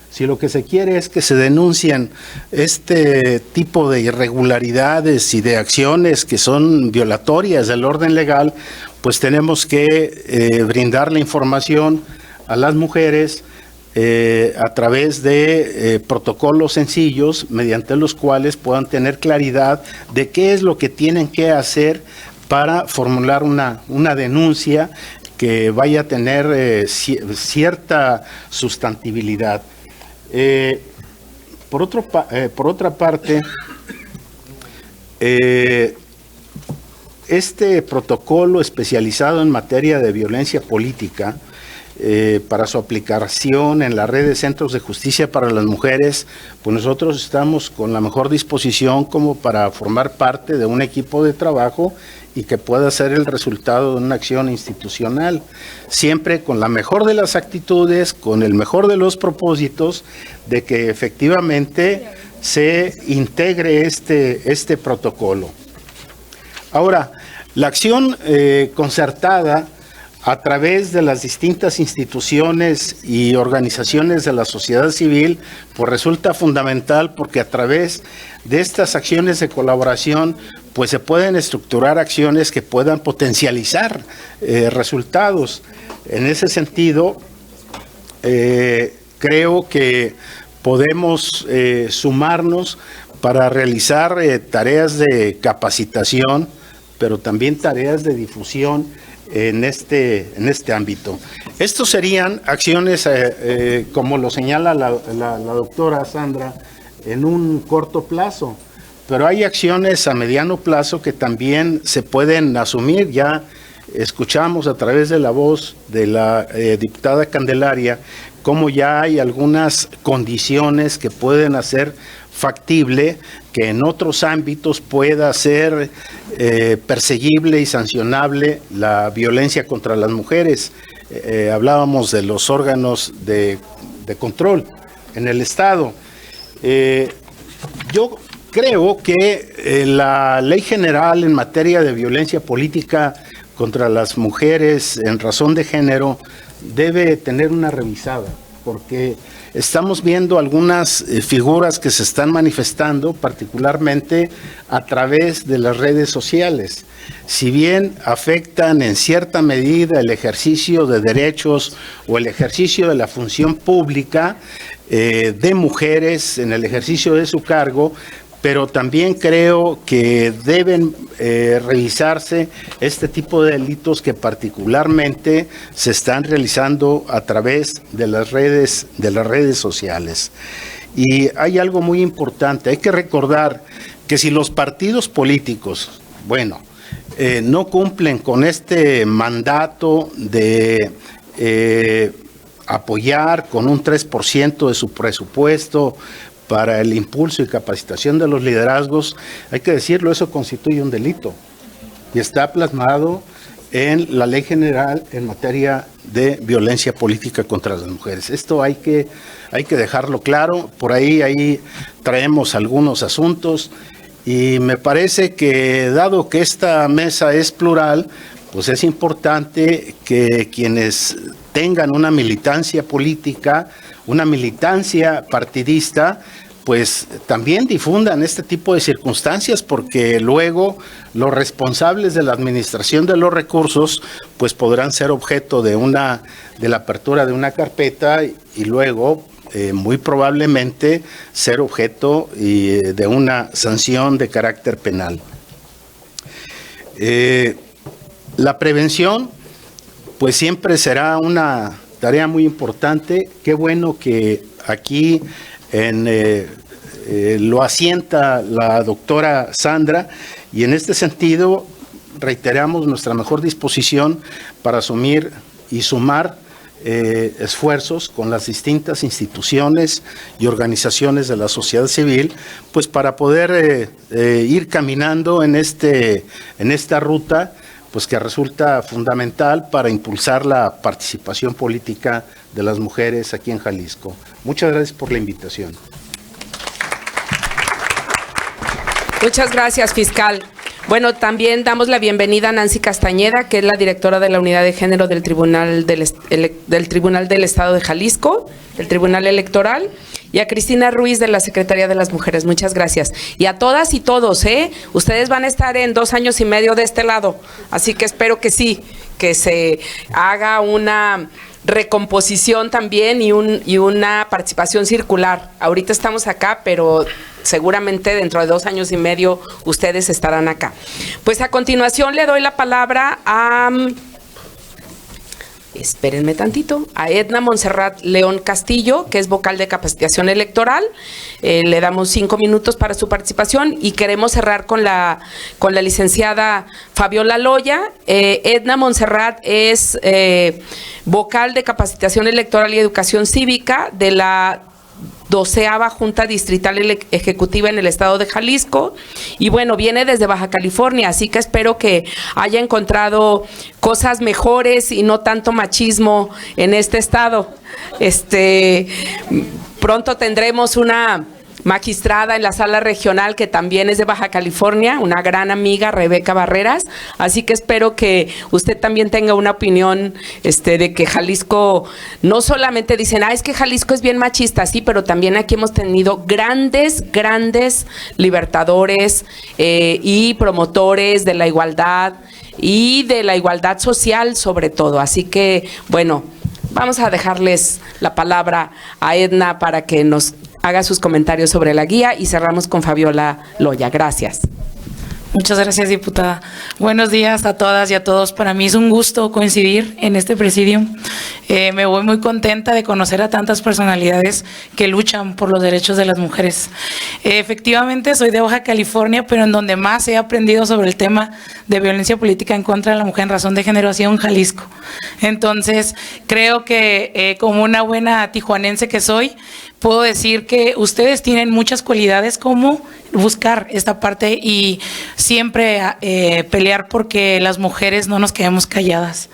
Si lo que se quiere es que se denuncien este tipo de irregularidades y de acciones que son violatorias del orden legal, pues tenemos que brindar la información a las mujeres a través de protocolos sencillos, mediante los cuales puedan tener claridad de qué es lo que tienen que hacer para formular una denuncia que vaya a tener cierta sustantibilidad. Por otra parte, este protocolo especializado en materia de violencia política, para su aplicación en la red de centros de justicia para las mujeres, pues nosotros estamos con la mejor disposición como para formar parte de un equipo de trabajo y que pueda ser el resultado de una acción institucional, siempre con la mejor de las actitudes, con el mejor de los propósitos, de que efectivamente se integre este protocolo. Ahora, la acción concertada a través de las distintas instituciones y organizaciones de la sociedad civil, pues resulta fundamental, porque a través de estas acciones de colaboración, pues se pueden estructurar acciones que puedan potencializar resultados. En ese sentido, creo que podemos sumarnos para realizar tareas de capacitación, pero también tareas de difusión en este ámbito. Estos serían acciones, como lo señala la doctora Sandra, en un corto plazo, pero hay acciones a mediano plazo que también se pueden asumir. Ya escuchamos a través de la voz de la diputada Candelaria cómo ya hay algunas condiciones que pueden hacer factible que en otros ámbitos pueda ser perseguible y sancionable la violencia contra las mujeres. Hablábamos de los órganos de control en el Estado. Yo creo que la Ley General en materia de violencia política contra las mujeres en razón de género debe tener una revisada, porque estamos viendo algunas figuras que se están manifestando, particularmente a través de las redes sociales. Si bien afectan en cierta medida el ejercicio de derechos o el ejercicio de la función pública de mujeres en el ejercicio de su cargo, pero también creo que deben revisarse este tipo de delitos que particularmente se están realizando a través de las redes sociales. Y hay algo muy importante, hay que recordar que si los partidos políticos, no cumplen con este mandato de apoyar con un 3% de su presupuesto para el impulso y capacitación de los liderazgos, hay que decirlo, eso constituye un delito y está plasmado en la Ley General en materia de violencia política contra las mujeres. Esto hay que dejarlo claro. Por ahí traemos algunos asuntos y me parece que, dado que esta mesa es plural, pues es importante que quienes tengan una militancia política, una militancia partidista, pues también difundan este tipo de circunstancias, porque luego los responsables de la administración de los recursos pues podrán ser objeto de la apertura de una carpeta y luego muy probablemente ser objeto de una sanción de carácter penal. La prevención pues siempre será una tarea muy importante. Qué bueno que aquí lo asienta la doctora Sandra, y en este sentido reiteramos nuestra mejor disposición para asumir y sumar esfuerzos con las distintas instituciones y organizaciones de la sociedad civil, pues para poder ir caminando en esta ruta, pues que resulta fundamental para impulsar la participación política de las mujeres aquí en Jalisco. Muchas gracias por la invitación. Muchas gracias, fiscal. Bueno, también damos la bienvenida a Nancy Castañeda, que es la directora de la Unidad de Género del Tribunal del Estado de Jalisco, del Tribunal Electoral, y a Cristina Ruiz de la Secretaría de las Mujeres. Muchas gracias. Y a todas y todos, ustedes van a estar en 2 años y medio de este lado, así que espero que sí, que se haga una recomposición también y una participación circular. Ahorita estamos acá, pero seguramente dentro de 2 años y medio ustedes estarán acá. Pues a continuación le doy la palabra a, espérenme tantito, a Edna Montserrat León Castillo, que es vocal de capacitación electoral. Le damos 5 minutos para su participación y queremos cerrar con la licenciada Fabiola Loya. Edna Montserrat es vocal de capacitación electoral y educación cívica de la 12ª Junta Distrital Ejecutiva en el estado de Jalisco, y bueno, viene desde Baja California, así que espero que haya encontrado cosas mejores y no tanto machismo en este estado. Pronto tendremos una magistrada en la sala regional que también es de Baja California, una gran amiga, Rebeca Barreras, así que espero que usted también tenga una opinión de que Jalisco, no solamente dicen, es que Jalisco es bien machista, sí, pero también aquí hemos tenido grandes libertadores y promotores de la igualdad y de la igualdad social sobre todo, así que bueno, vamos a dejarles la palabra a Edna para que nos haga sus comentarios sobre la guía y cerramos con Fabiola Loya. Gracias. Muchas gracias, diputada. Buenos días a todas y a todos. Para mí es un gusto coincidir en este presidium. Me voy muy contenta de conocer a tantas personalidades que luchan por los derechos de las mujeres. Efectivamente, soy de Baja California, pero en donde más he aprendido sobre el tema de violencia política en contra de la mujer en razón de género ha sido en Jalisco. Entonces, creo que como una buena tijuanense que soy, puedo decir que ustedes tienen muchas cualidades como buscar esta parte y siempre pelear porque las mujeres no nos quedemos calladas.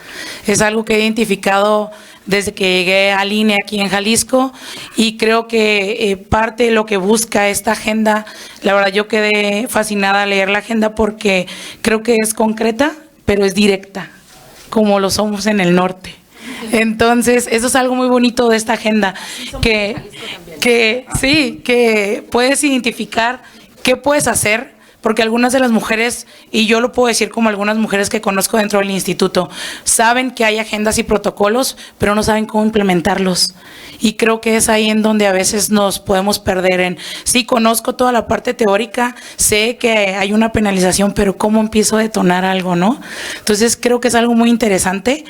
Es algo que he identificado desde que llegué al INE aquí en Jalisco y creo que parte de lo que busca esta agenda, la verdad yo quedé fascinada al leer la agenda porque creo que es concreta, pero es directa, como lo somos en el norte. Entonces, eso es algo muy bonito de esta agenda, que puedes identificar qué puedes hacer, porque algunas de las mujeres, y yo lo puedo decir como algunas mujeres que conozco dentro del instituto, saben que hay agendas y protocolos, pero no saben cómo implementarlos. Y creo que es ahí en donde a veces nos podemos perder sí, conozco toda la parte teórica, sé que hay una penalización, pero ¿cómo empiezo a detonar algo, no? Entonces creo que es algo muy interesante,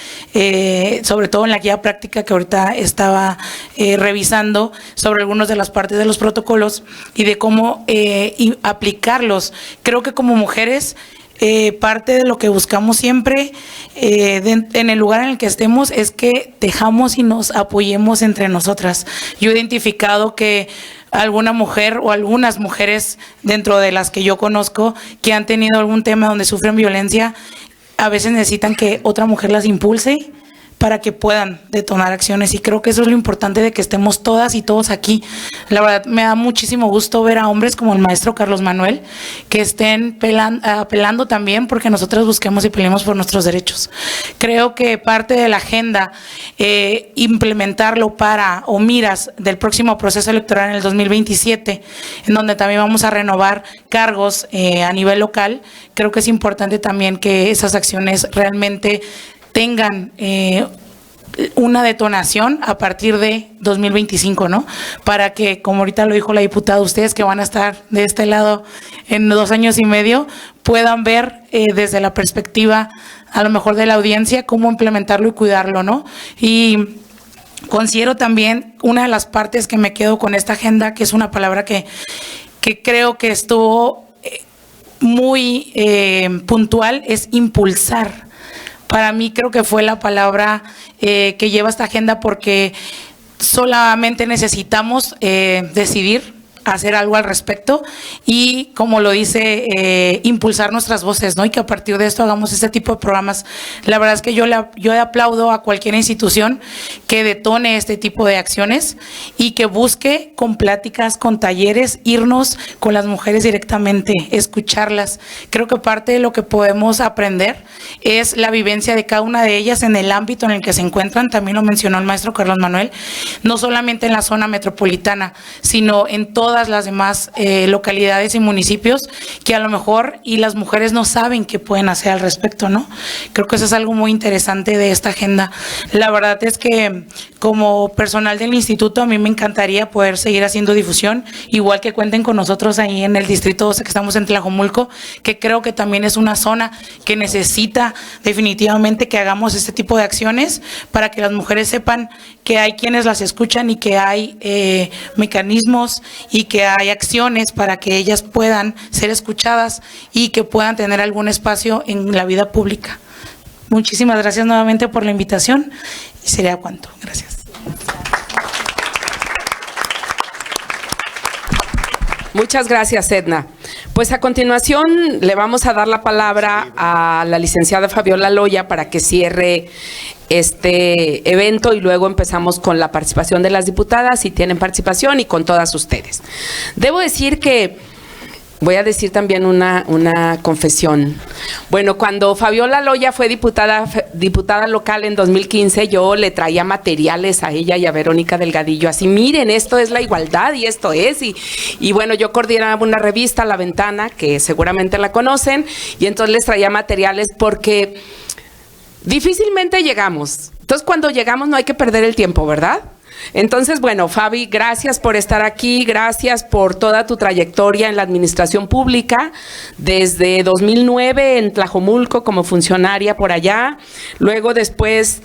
sobre todo en la guía práctica que ahorita estaba revisando sobre algunas de las partes de los protocolos y de cómo aplicarlos. Creo que como mujeres, parte de lo que buscamos siempre en el lugar en el que estemos es que tejamos y nos apoyemos entre nosotras. Yo he identificado que alguna mujer o algunas mujeres dentro de las que yo conozco que han tenido algún tema donde sufren violencia, a veces necesitan que otra mujer las impulse para que puedan detonar acciones, y creo que eso es lo importante de que estemos todas y todos aquí. La verdad me da muchísimo gusto ver a hombres como el maestro Carlos Manuel que estén apelando también porque nosotros busquemos y peleemos por nuestros derechos. Creo que parte de la agenda, implementarlo o miras del próximo proceso electoral en el 2027, en donde también vamos a renovar cargos a nivel local. Creo que es importante también que esas acciones realmente tengan una detonación a partir de 2025, ¿no? Para que, como ahorita lo dijo la diputada, ustedes que van a estar de este lado en 2 años y medio, puedan ver desde la perspectiva, a lo mejor de la audiencia, cómo implementarlo y cuidarlo, ¿no? Y considero también una de las partes que me quedo con esta agenda, que es una palabra que creo que estuvo muy puntual, es impulsar. Para mí creo que fue la palabra que lleva esta agenda, porque solamente necesitamos decidir hacer algo al respecto y, como lo dice, impulsar nuestras voces, ¿no? Y que a partir de esto hagamos este tipo de programas. La verdad es que yo aplaudo a cualquier institución que detone este tipo de acciones y que busque con pláticas, con talleres, irnos con las mujeres directamente, escucharlas. Creo que parte de lo que podemos aprender es la vivencia de cada una de ellas en el ámbito en el que se encuentran. También lo mencionó el maestro Carlos Manuel, no solamente en la zona metropolitana, sino en todas las demás localidades y municipios que a lo mejor y las mujeres no saben qué pueden hacer al respecto, ¿no? Creo que eso es algo muy interesante de esta agenda. La verdad es que como personal del instituto a mí me encantaría poder seguir haciendo difusión, igual que cuenten con nosotros ahí en el distrito 12 que estamos en Tlajomulco, que creo que también es una zona que necesita definitivamente que hagamos este tipo de acciones para que las mujeres sepan que hay quienes las escuchan y que hay mecanismos y que hay acciones para que ellas puedan ser escuchadas y que puedan tener algún espacio en la vida pública. Muchísimas gracias nuevamente por la invitación y sería cuanto. Gracias. Muchas gracias, Edna. Pues a continuación le vamos a dar la palabra a la licenciada Fabiola Loya para que cierre este evento y luego empezamos con la participación de las diputadas, si tienen participación, y con todas ustedes. Debo decir que voy a decir también una confesión. Bueno, cuando Fabiola Loya fue diputada local en 2015, yo le traía materiales a ella y a Verónica Delgadillo, así, miren, esto es la igualdad y esto es, y bueno, yo coordinaba una revista, La Ventana, que seguramente la conocen, y entonces les traía materiales porque difícilmente llegamos. Entonces, cuando llegamos no hay que perder el tiempo, ¿verdad? Entonces, bueno, Fabi, gracias por estar aquí, gracias por toda tu trayectoria en la administración pública, desde 2009 en Tlajomulco como funcionaria por allá, luego después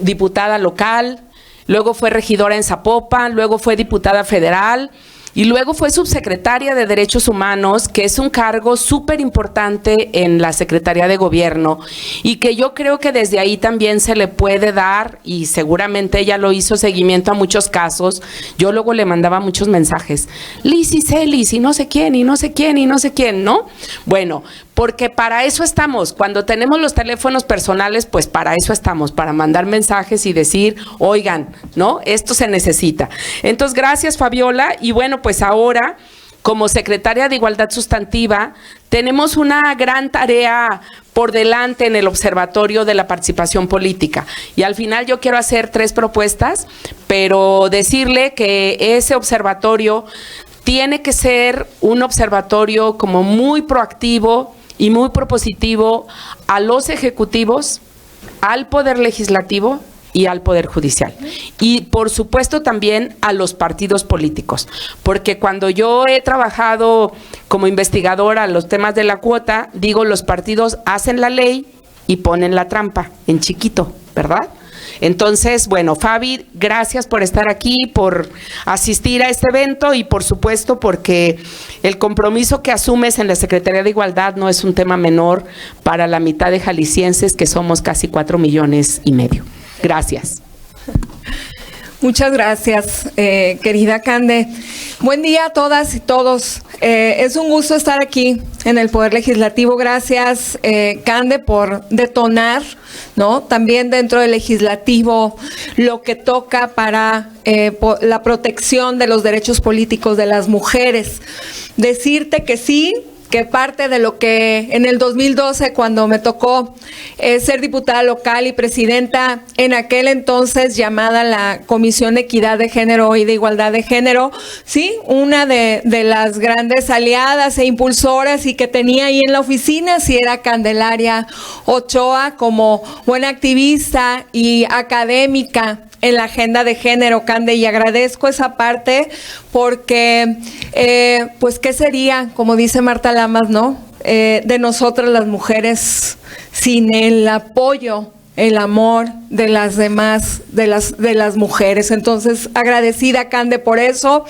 diputada local, luego fue regidora en Zapopan, luego fue diputada federal, y luego fue subsecretaria de Derechos Humanos, que es un cargo súper importante en la Secretaría de Gobierno y que yo creo que desde ahí también se le puede dar, y seguramente ella lo hizo, seguimiento a muchos casos. Yo luego le mandaba muchos mensajes, Liz y Celis y no sé quién, y no sé quién, y no sé quién, ¿no? Bueno, porque para eso estamos. Cuando tenemos los teléfonos personales, pues para eso estamos, para mandar mensajes y decir, oigan, ¿no? Esto se necesita. Entonces, gracias, Fabiola. Y bueno, pues ahora, como secretaria de Igualdad Sustantiva, tenemos una gran tarea por delante en el Observatorio de la Participación Política. Y al final yo quiero hacer 3 propuestas, pero decirle que ese observatorio tiene que ser un observatorio como muy proactivo y muy propositivo a los ejecutivos, al Poder Legislativo y al Poder Judicial. Y por supuesto también a los partidos políticos, porque cuando yo he trabajado como investigadora en los temas de la cuota, digo, los partidos hacen la ley y ponen la trampa en chiquito, ¿verdad? Entonces, bueno, Fabi, gracias por estar aquí, por asistir a este evento y por supuesto porque el compromiso que asumes en la Secretaría de Igualdad no es un tema menor para la mitad de jaliscienses, que somos casi 4,5 millones. Gracias. Muchas gracias, querida Cande. Buen día a todas y todos. Es un gusto estar aquí en el Poder Legislativo. Gracias, Cande, por detonar, ¿no? También dentro del Legislativo lo que toca para la protección de los derechos políticos de las mujeres. Decirte que sí, que parte de lo que en el 2012, cuando me tocó ser diputada local y presidenta en aquel entonces llamada la Comisión de Equidad de Género y de Igualdad de Género, sí, una de las grandes aliadas e impulsoras y que tenía ahí en la oficina, sí, era Candelaria Ochoa, como buena activista y académica en la agenda de género, Cande, y agradezco esa parte porque, pues, ¿qué sería, como dice Marta Lamas, ¿no? De nosotras las mujeres sin el apoyo, el amor de las demás, de las mujeres. Entonces, agradecida, Cande, por eso.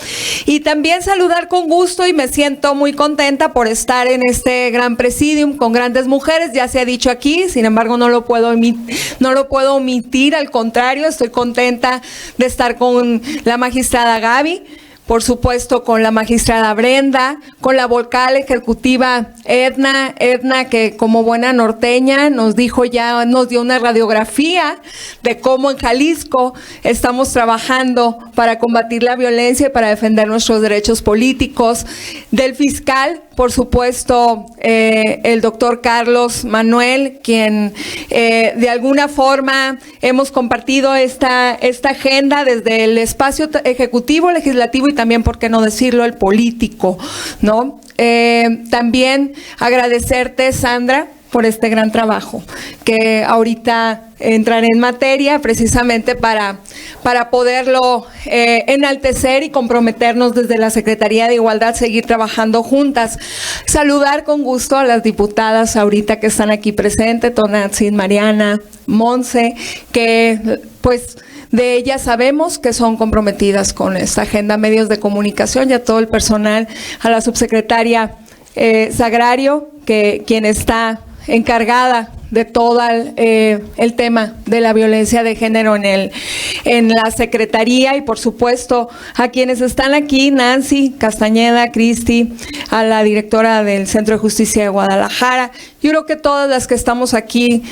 Y también saludar con gusto, y me siento muy contenta por estar en este gran presidium con grandes mujeres. Ya se ha dicho aquí, sin embargo, no lo puedo omitir, al contrario, estoy contenta de estar con la magistrada Gaby, por supuesto con la magistrada Brenda, con la vocal ejecutiva Edna, que como buena norteña nos dio una radiografía de cómo en Jalisco estamos trabajando para combatir la violencia y para defender nuestros derechos políticos. Del fiscal, por supuesto, el doctor Carlos Manuel, quien de alguna forma hemos compartido esta agenda desde el espacio ejecutivo, legislativo y también, por qué no decirlo, el político, ¿no? También agradecerte, Sandra, por este gran trabajo, que ahorita entraré en materia precisamente para poderlo enaltecer y comprometernos desde la Secretaría de Igualdad, seguir trabajando juntas. Saludar con gusto a las diputadas ahorita que están aquí presentes, Tonatzin, Mariana, Monse, que pues de ellas sabemos que son comprometidas con esta agenda, medios de comunicación, y a todo el personal, a la subsecretaria Sagrario, quien está encargada de todo el tema de la violencia de género en la Secretaría, y por supuesto a quienes están aquí, Nancy Castañeda, Cristi, a la directora del Centro de Justicia de Guadalajara. Yo creo que todas las que estamos aquí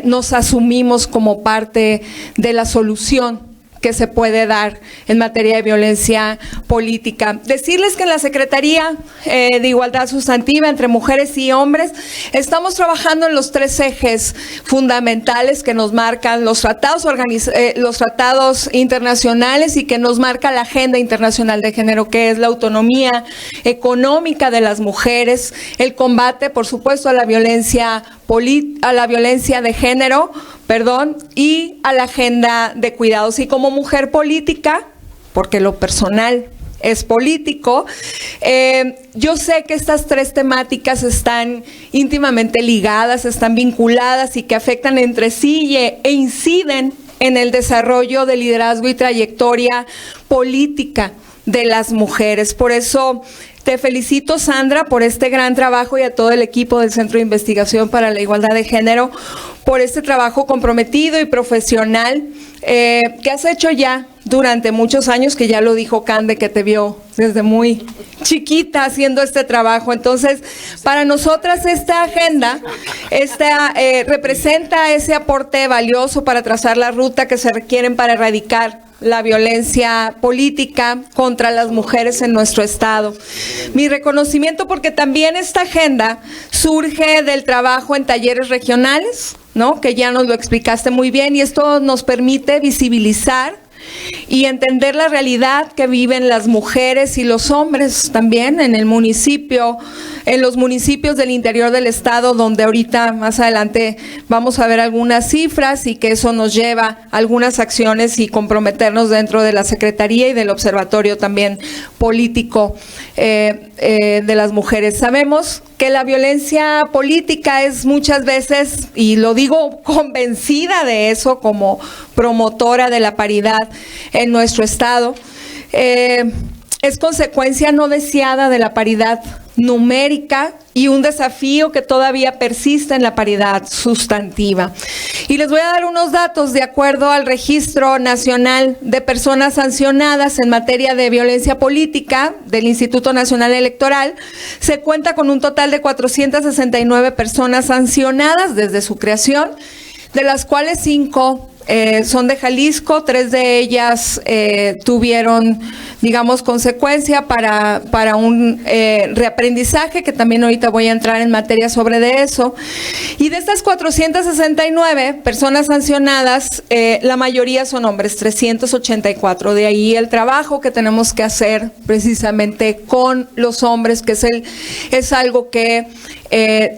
nos asumimos como parte de la solución que se puede dar en materia de violencia política. Decirles que en la Secretaría de Igualdad Sustantiva entre mujeres y hombres estamos trabajando en los 3 ejes fundamentales que nos marcan los tratados internacionales y que nos marca la Agenda Internacional de Género, que es la autonomía económica de las mujeres, el combate, por supuesto, a la violencia de género, y a la agenda de cuidados. Y como mujer política, porque lo personal es político, yo sé que estas 3 temáticas están íntimamente ligadas, están vinculadas y que afectan entre sí e inciden en el desarrollo de liderazgo y trayectoria política de las mujeres. Por eso te felicito, Sandra, por este gran trabajo, y a todo el equipo del Centro de Investigación para la Igualdad de Género por este trabajo comprometido y profesional que has hecho ya durante muchos años, que ya lo dijo Cande, que te vio desde muy chiquita haciendo este trabajo. Entonces, para nosotras esta agenda representa ese aporte valioso para trazar la ruta que se requieren para erradicar la violencia política contra las mujeres en nuestro estado. Mi reconocimiento, porque también esta agenda surge del trabajo en talleres regionales, ¿no? Que ya nos lo explicaste muy bien, y esto nos permite visibilizar y entender la realidad que viven las mujeres y los hombres también en el municipio, en los municipios del interior del estado, donde ahorita más adelante vamos a ver algunas cifras, y que eso nos lleva a algunas acciones y comprometernos dentro de la Secretaría y del Observatorio también político de las mujeres. Sabemos que la violencia política es muchas veces, y lo digo convencida de eso como promotora de la paridad en nuestro estado, es consecuencia no deseada de la paridad numérica y un desafío que todavía persiste en la paridad sustantiva. Y les voy a dar unos datos de acuerdo al Registro Nacional de Personas Sancionadas en materia de violencia política del Instituto Nacional Electoral. Se cuenta con un total de 469 personas sancionadas desde su creación, de las cuales 5 son de Jalisco, 3 de ellas tuvieron, digamos, consecuencia para un reaprendizaje, que también ahorita voy a entrar en materia sobre de eso. Y de estas 469 personas sancionadas, la mayoría son hombres, 384. De ahí el trabajo que tenemos que hacer precisamente con los hombres, que es algo que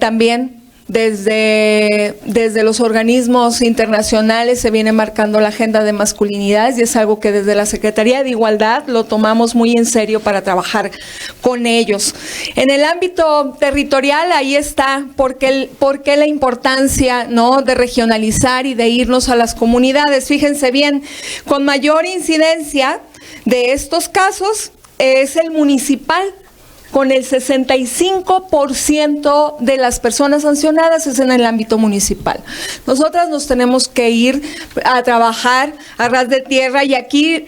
también desde los organismos internacionales se viene marcando la agenda de masculinidades, y es algo que desde la Secretaría de Igualdad lo tomamos muy en serio para trabajar con ellos. En el ámbito territorial, ahí está por qué la importancia, ¿no?, de regionalizar y de irnos a las comunidades. Fíjense bien, con mayor incidencia de estos casos es el municipal. Con el 65% de las personas sancionadas es en el ámbito municipal. Nosotras nos tenemos que ir a trabajar a ras de tierra, y aquí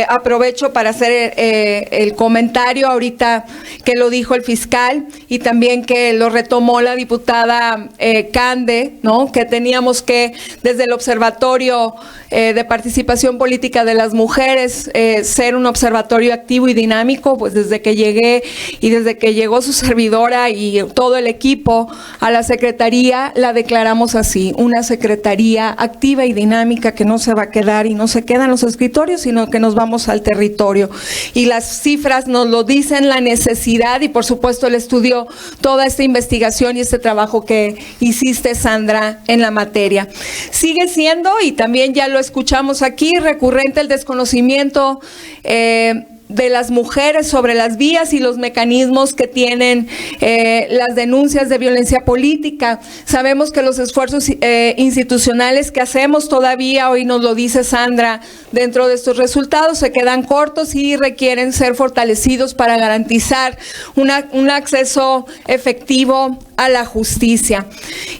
aprovecho para hacer el comentario ahorita que lo dijo el fiscal y también que lo retomó la diputada Cande, ¿no?, que teníamos que desde el Observatorio de Participación Política de las Mujeres ser un observatorio activo y dinámico. Pues desde que llegué y desde que llegó su servidora y todo el equipo a la Secretaría, la declaramos así: una Secretaría activa y dinámica, que no se va a quedar y no se queda en los escritorios, sino que nos vamos al territorio. Y las cifras nos lo dicen, la necesidad, y por supuesto el estudio, toda esta investigación y este trabajo que hiciste, Sandra, en la materia. Sigue siendo, y también ya lo escuchamos aquí, recurrente el desconocimiento de las mujeres sobre las vías y los mecanismos que tienen las denuncias de violencia política. Sabemos que los esfuerzos institucionales que hacemos todavía, hoy nos lo dice Sandra, dentro de estos resultados se quedan cortos y requieren ser fortalecidos para garantizar un acceso efectivo a la justicia.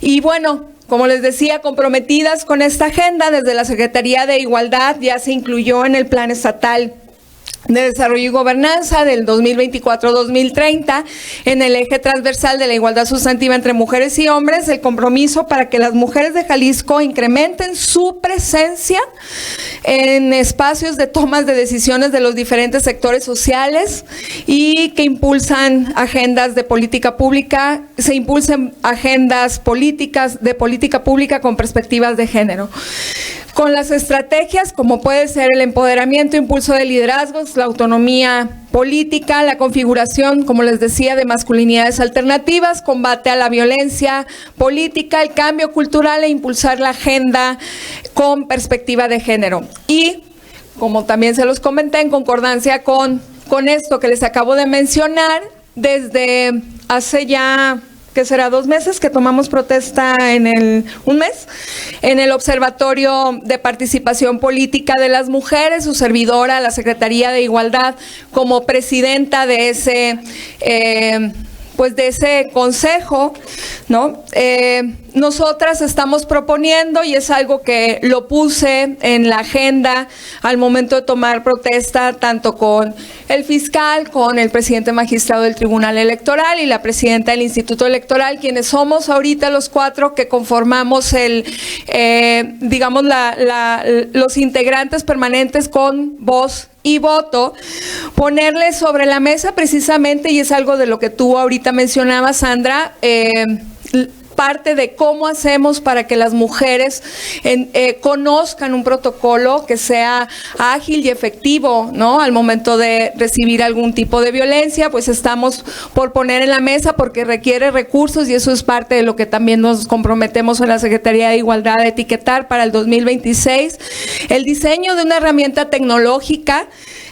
Y bueno, como les decía, comprometidas con esta agenda, desde la Secretaría de Igualdad ya se incluyó en el Plan Estatal de Desarrollo y Gobernanza del 2024-2030, en el eje transversal de la igualdad sustantiva entre mujeres y hombres, el compromiso para que las mujeres de Jalisco incrementen su presencia en espacios de tomas de decisiones de los diferentes sectores sociales, y que impulsan agendas de política pública, se impulsen agendas políticas de política pública con perspectivas de género, con las estrategias como puede ser el empoderamiento, impulso de liderazgos, la autonomía política, la configuración, como les decía, de masculinidades alternativas, combate a la violencia política, el cambio cultural e impulsar la agenda con perspectiva de género. Y, como también se los comenté, en concordancia con esto que les acabo de mencionar, desde hace ya, ¿qué será?, 2 meses que tomamos protesta un mes, en el Observatorio de Participación Política de las Mujeres, su servidora, la Secretaría de Igualdad, como presidenta de ese consejo, ¿no? Nosotras estamos proponiendo, y es algo que lo puse en la agenda al momento de tomar protesta, tanto con el fiscal, con el presidente magistrado del Tribunal Electoral y la presidenta del Instituto Electoral, quienes somos ahorita los 4 que conformamos los integrantes permanentes con voz y voto, ponerle sobre la mesa precisamente, y es algo de lo que tú ahorita mencionabas, Sandra, parte de cómo hacemos para que las mujeres conozcan un protocolo que sea ágil y efectivo, ¿no?, al momento de recibir algún tipo de violencia. Pues estamos por poner en la mesa, porque requiere recursos, y eso es parte de lo que también nos comprometemos en la Secretaría de Igualdad a etiquetar para el 2026, el diseño de una herramienta tecnológica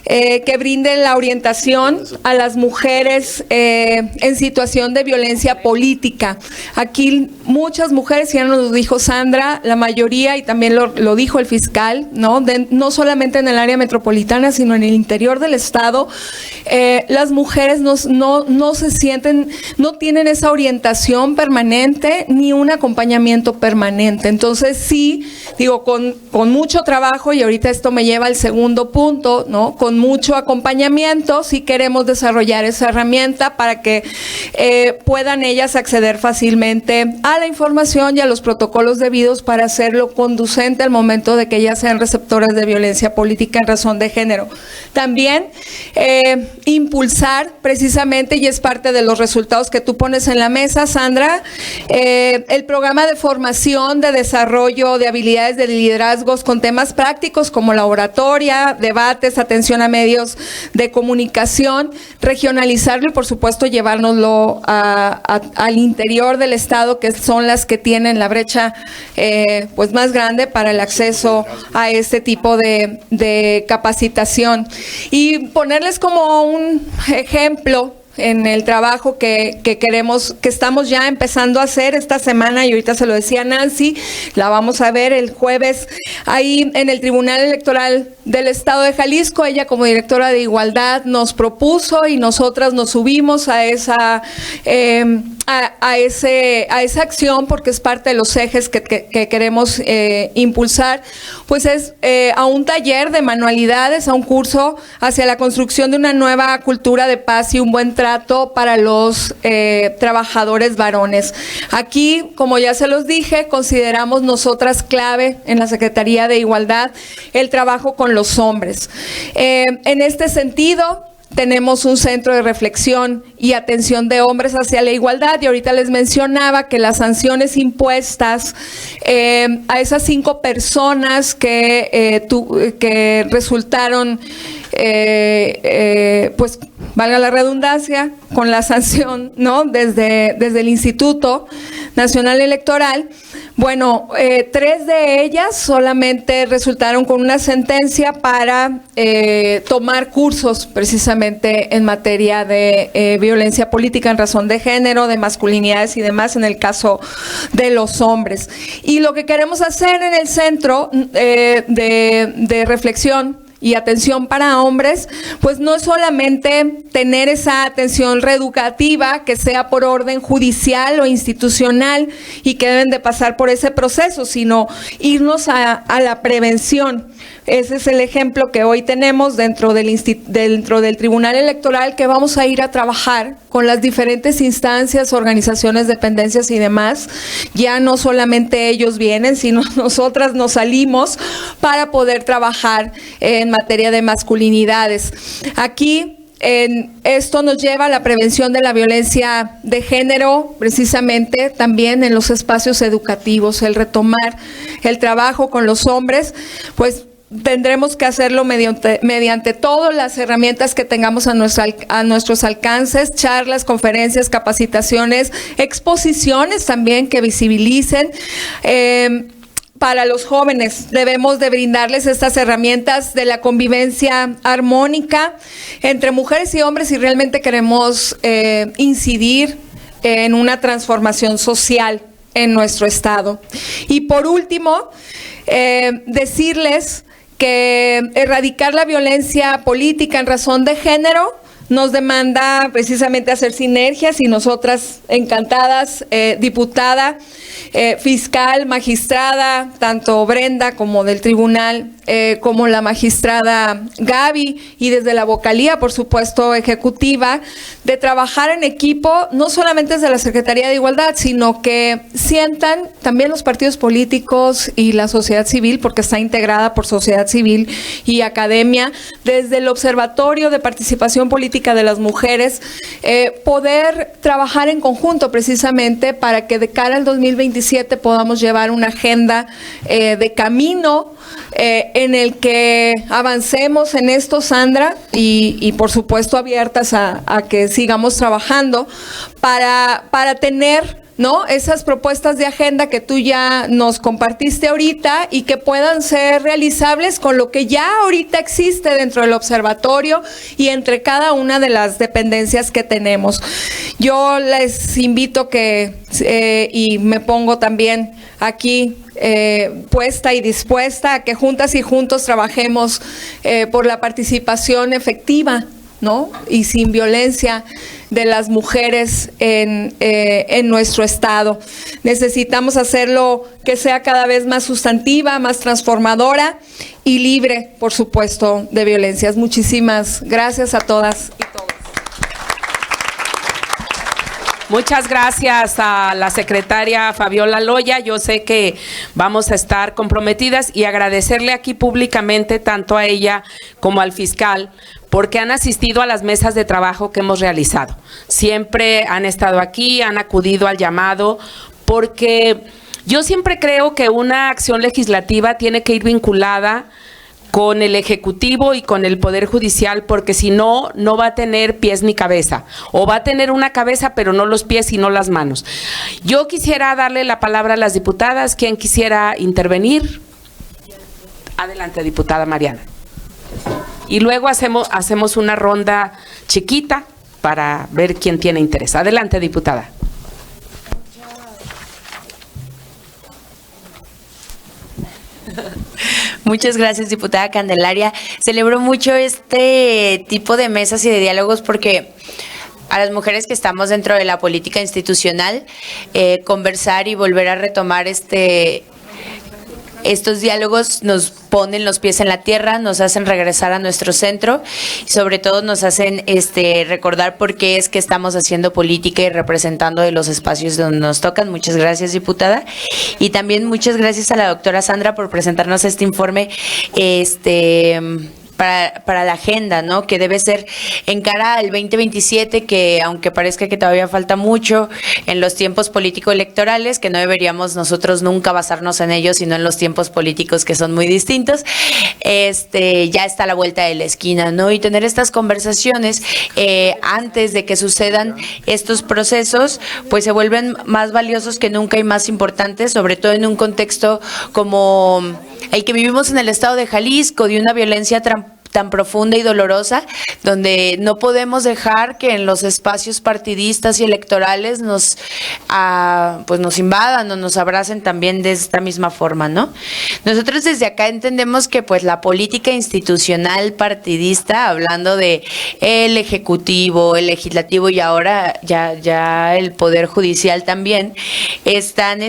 que brinden la orientación a las mujeres en situación de violencia política. Aquí muchas mujeres, ya nos lo dijo Sandra, la mayoría, y también lo dijo el fiscal, ¿no? No solamente en el área metropolitana, sino en el interior del estado, las mujeres no se sienten, no tienen esa orientación permanente ni un acompañamiento permanente. Entonces sí, digo, con mucho trabajo, y ahorita esto me lleva al segundo punto, ¿no? Con mucho acompañamiento, sí queremos desarrollar esa herramienta para que puedan ellas acceder fácilmente a la información y a los protocolos debidos para hacerlo conducente al momento de que ellas sean receptoras de violencia política en razón de género. También impulsar precisamente, y es parte de los resultados que tú pones en la mesa, Sandra, el programa de formación, de desarrollo de habilidades de liderazgos con temas prácticos como la oratoria, debates, atención a medios de comunicación, regionalizarlo y por supuesto llevárnoslo al interior del estado, que son las que tienen la brecha pues más grande para el acceso a este tipo de capacitación. Y ponerles como un ejemplo en el trabajo que queremos, que estamos ya empezando a hacer esta semana, y ahorita se lo decía Nancy, la vamos a ver el jueves ahí en el Tribunal Electoral del Estado de Jalisco. Ella, como directora de Igualdad, nos propuso y nosotras nos subimos a esa acción, porque es parte de los ejes que queremos impulsar, pues es a un taller de manualidades, a un curso hacia la construcción de una nueva cultura de paz y un buen trato para los trabajadores varones. Aquí, como ya se los dije, consideramos nosotras clave en la Secretaría de Igualdad el trabajo con los hombres. En este sentido, tenemos un centro de reflexión y atención de hombres hacia la igualdad, y ahorita les mencionaba que las sanciones impuestas a esas 5 personas que resultaron, pues valga la redundancia, con la sanción, ¿no? Desde el Instituto Nacional Electoral. Bueno, 3 de ellas solamente resultaron con una sentencia para tomar cursos precisamente en materia de violencia política en razón de género, de masculinidades y demás, en el caso de los hombres. Y lo que queremos hacer en el centro de reflexión y atención para hombres, pues no es solamente tener esa atención reeducativa que sea por orden judicial o institucional y que deben de pasar por ese proceso, sino irnos a la prevención. Ese es el ejemplo que hoy tenemos dentro del Tribunal Electoral, que vamos a ir a trabajar con las diferentes instancias, organizaciones, dependencias y demás. Ya no solamente ellos vienen, sino nosotras nos salimos para poder trabajar en materia de masculinidades. Aquí esto nos lleva a la prevención de la violencia de género, precisamente también en los espacios educativos, el retomar el trabajo con los hombres, pues tendremos que hacerlo mediante todas las herramientas que tengamos a nuestros alcances, charlas, conferencias, capacitaciones, exposiciones también que visibilicen. Para los jóvenes debemos de brindarles estas herramientas de la convivencia armónica entre mujeres y hombres si realmente queremos incidir en una transformación social en nuestro estado. Y por último, decirles que erradicar la violencia política en razón de género nos demanda precisamente hacer sinergias, y nosotras encantadas, diputada, fiscal, magistrada, tanto Brenda como del tribunal, como la magistrada Gaby, y desde la vocalía, por supuesto, ejecutiva, de trabajar en equipo, no solamente desde la Secretaría de Igualdad, sino que sientan también los partidos políticos y la sociedad civil, porque está integrada por sociedad civil y academia, desde el Observatorio de Participación Política de las Mujeres, poder trabajar en conjunto precisamente para que de cara al 2027 podamos llevar una agenda de camino en el que avancemos en esto, Sandra, y por supuesto abiertas a que sigamos trabajando para tener ¿no? Esas propuestas de agenda que tú ya nos compartiste ahorita y que puedan ser realizables con lo que ya ahorita existe dentro del observatorio y entre cada una de las dependencias que tenemos. Yo les invito que, y me pongo también aquí puesta y dispuesta a que juntas y juntos trabajemos por la participación efectiva, ¿no? Y sin violencia de las mujeres en nuestro estado. Necesitamos hacerlo que sea cada vez más sustantiva, más transformadora y libre, por supuesto, de violencias. Muchísimas gracias a todas y todos. Muchas gracias a la secretaria Fabiola Loya. Yo sé que vamos a estar comprometidas y agradecerle aquí públicamente tanto a ella como al fiscal porque han asistido a las mesas de trabajo que hemos realizado. Siempre han estado aquí, han acudido al llamado, porque yo siempre creo que una acción legislativa tiene que ir vinculada con el Ejecutivo y con el Poder Judicial, porque si no, no va a tener pies ni cabeza, o va a tener una cabeza pero no los pies y no las manos. Yo quisiera darle la palabra a las diputadas. ¿Quién quisiera intervenir? Adelante, diputada Mariana. Y luego hacemos una ronda chiquita para ver quién tiene interés. Adelante, diputada. Muchas gracias, diputada Candelaria. Celebro mucho este tipo de mesas y de diálogos porque a las mujeres que estamos dentro de la política institucional, conversar y volver a retomar estos diálogos nos ponen los pies en la tierra, nos hacen regresar a nuestro centro y sobre todo nos hacen recordar por qué es que estamos haciendo política y representando de los espacios donde nos tocan. Muchas gracias, diputada. Y también muchas gracias a la doctora Sandra por presentarnos este informe para la agenda, ¿no? Que debe ser en cara al 2027, que aunque parezca que todavía falta mucho en los tiempos político-electorales, que no deberíamos nosotros nunca basarnos en ellos, sino en los tiempos políticos que son muy distintos, ya está a la vuelta de la esquina, ¿no? Y tener estas conversaciones antes de que sucedan estos procesos, pues se vuelven más valiosos que nunca y más importantes, sobre todo en un contexto como el que vivimos en el estado de Jalisco, de una violencia tan profunda y dolorosa, donde no podemos dejar que en los espacios partidistas y electorales nos invadan o nos abracen también de esta misma forma, ¿no? Nosotros desde acá entendemos que pues la política institucional partidista, hablando de el Ejecutivo, el Legislativo y ahora ya el Poder Judicial también, están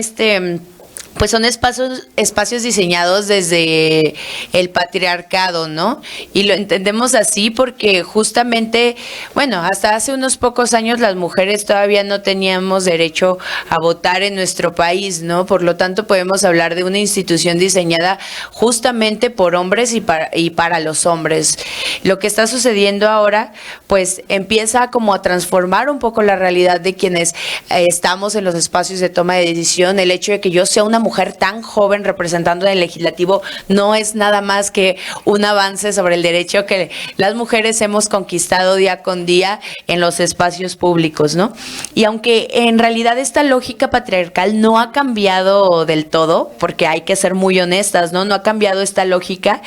pues son espacios diseñados desde el patriarcado, ¿no? Y lo entendemos así porque justamente, bueno, hasta hace unos pocos años las mujeres todavía no teníamos derecho a votar en nuestro país, ¿no? Por lo tanto, podemos hablar de una institución diseñada justamente por hombres y para los hombres. Lo que está sucediendo ahora, pues empieza como a transformar un poco la realidad de quienes estamos en los espacios de toma de decisión. El hecho de que yo sea una mujer tan joven representando en el legislativo no es nada más que un avance sobre el derecho que las mujeres hemos conquistado día con día en los espacios públicos, ¿no? Y aunque en realidad esta lógica patriarcal no ha cambiado del todo, porque hay que ser muy honestas, ¿no? No ha cambiado esta lógica,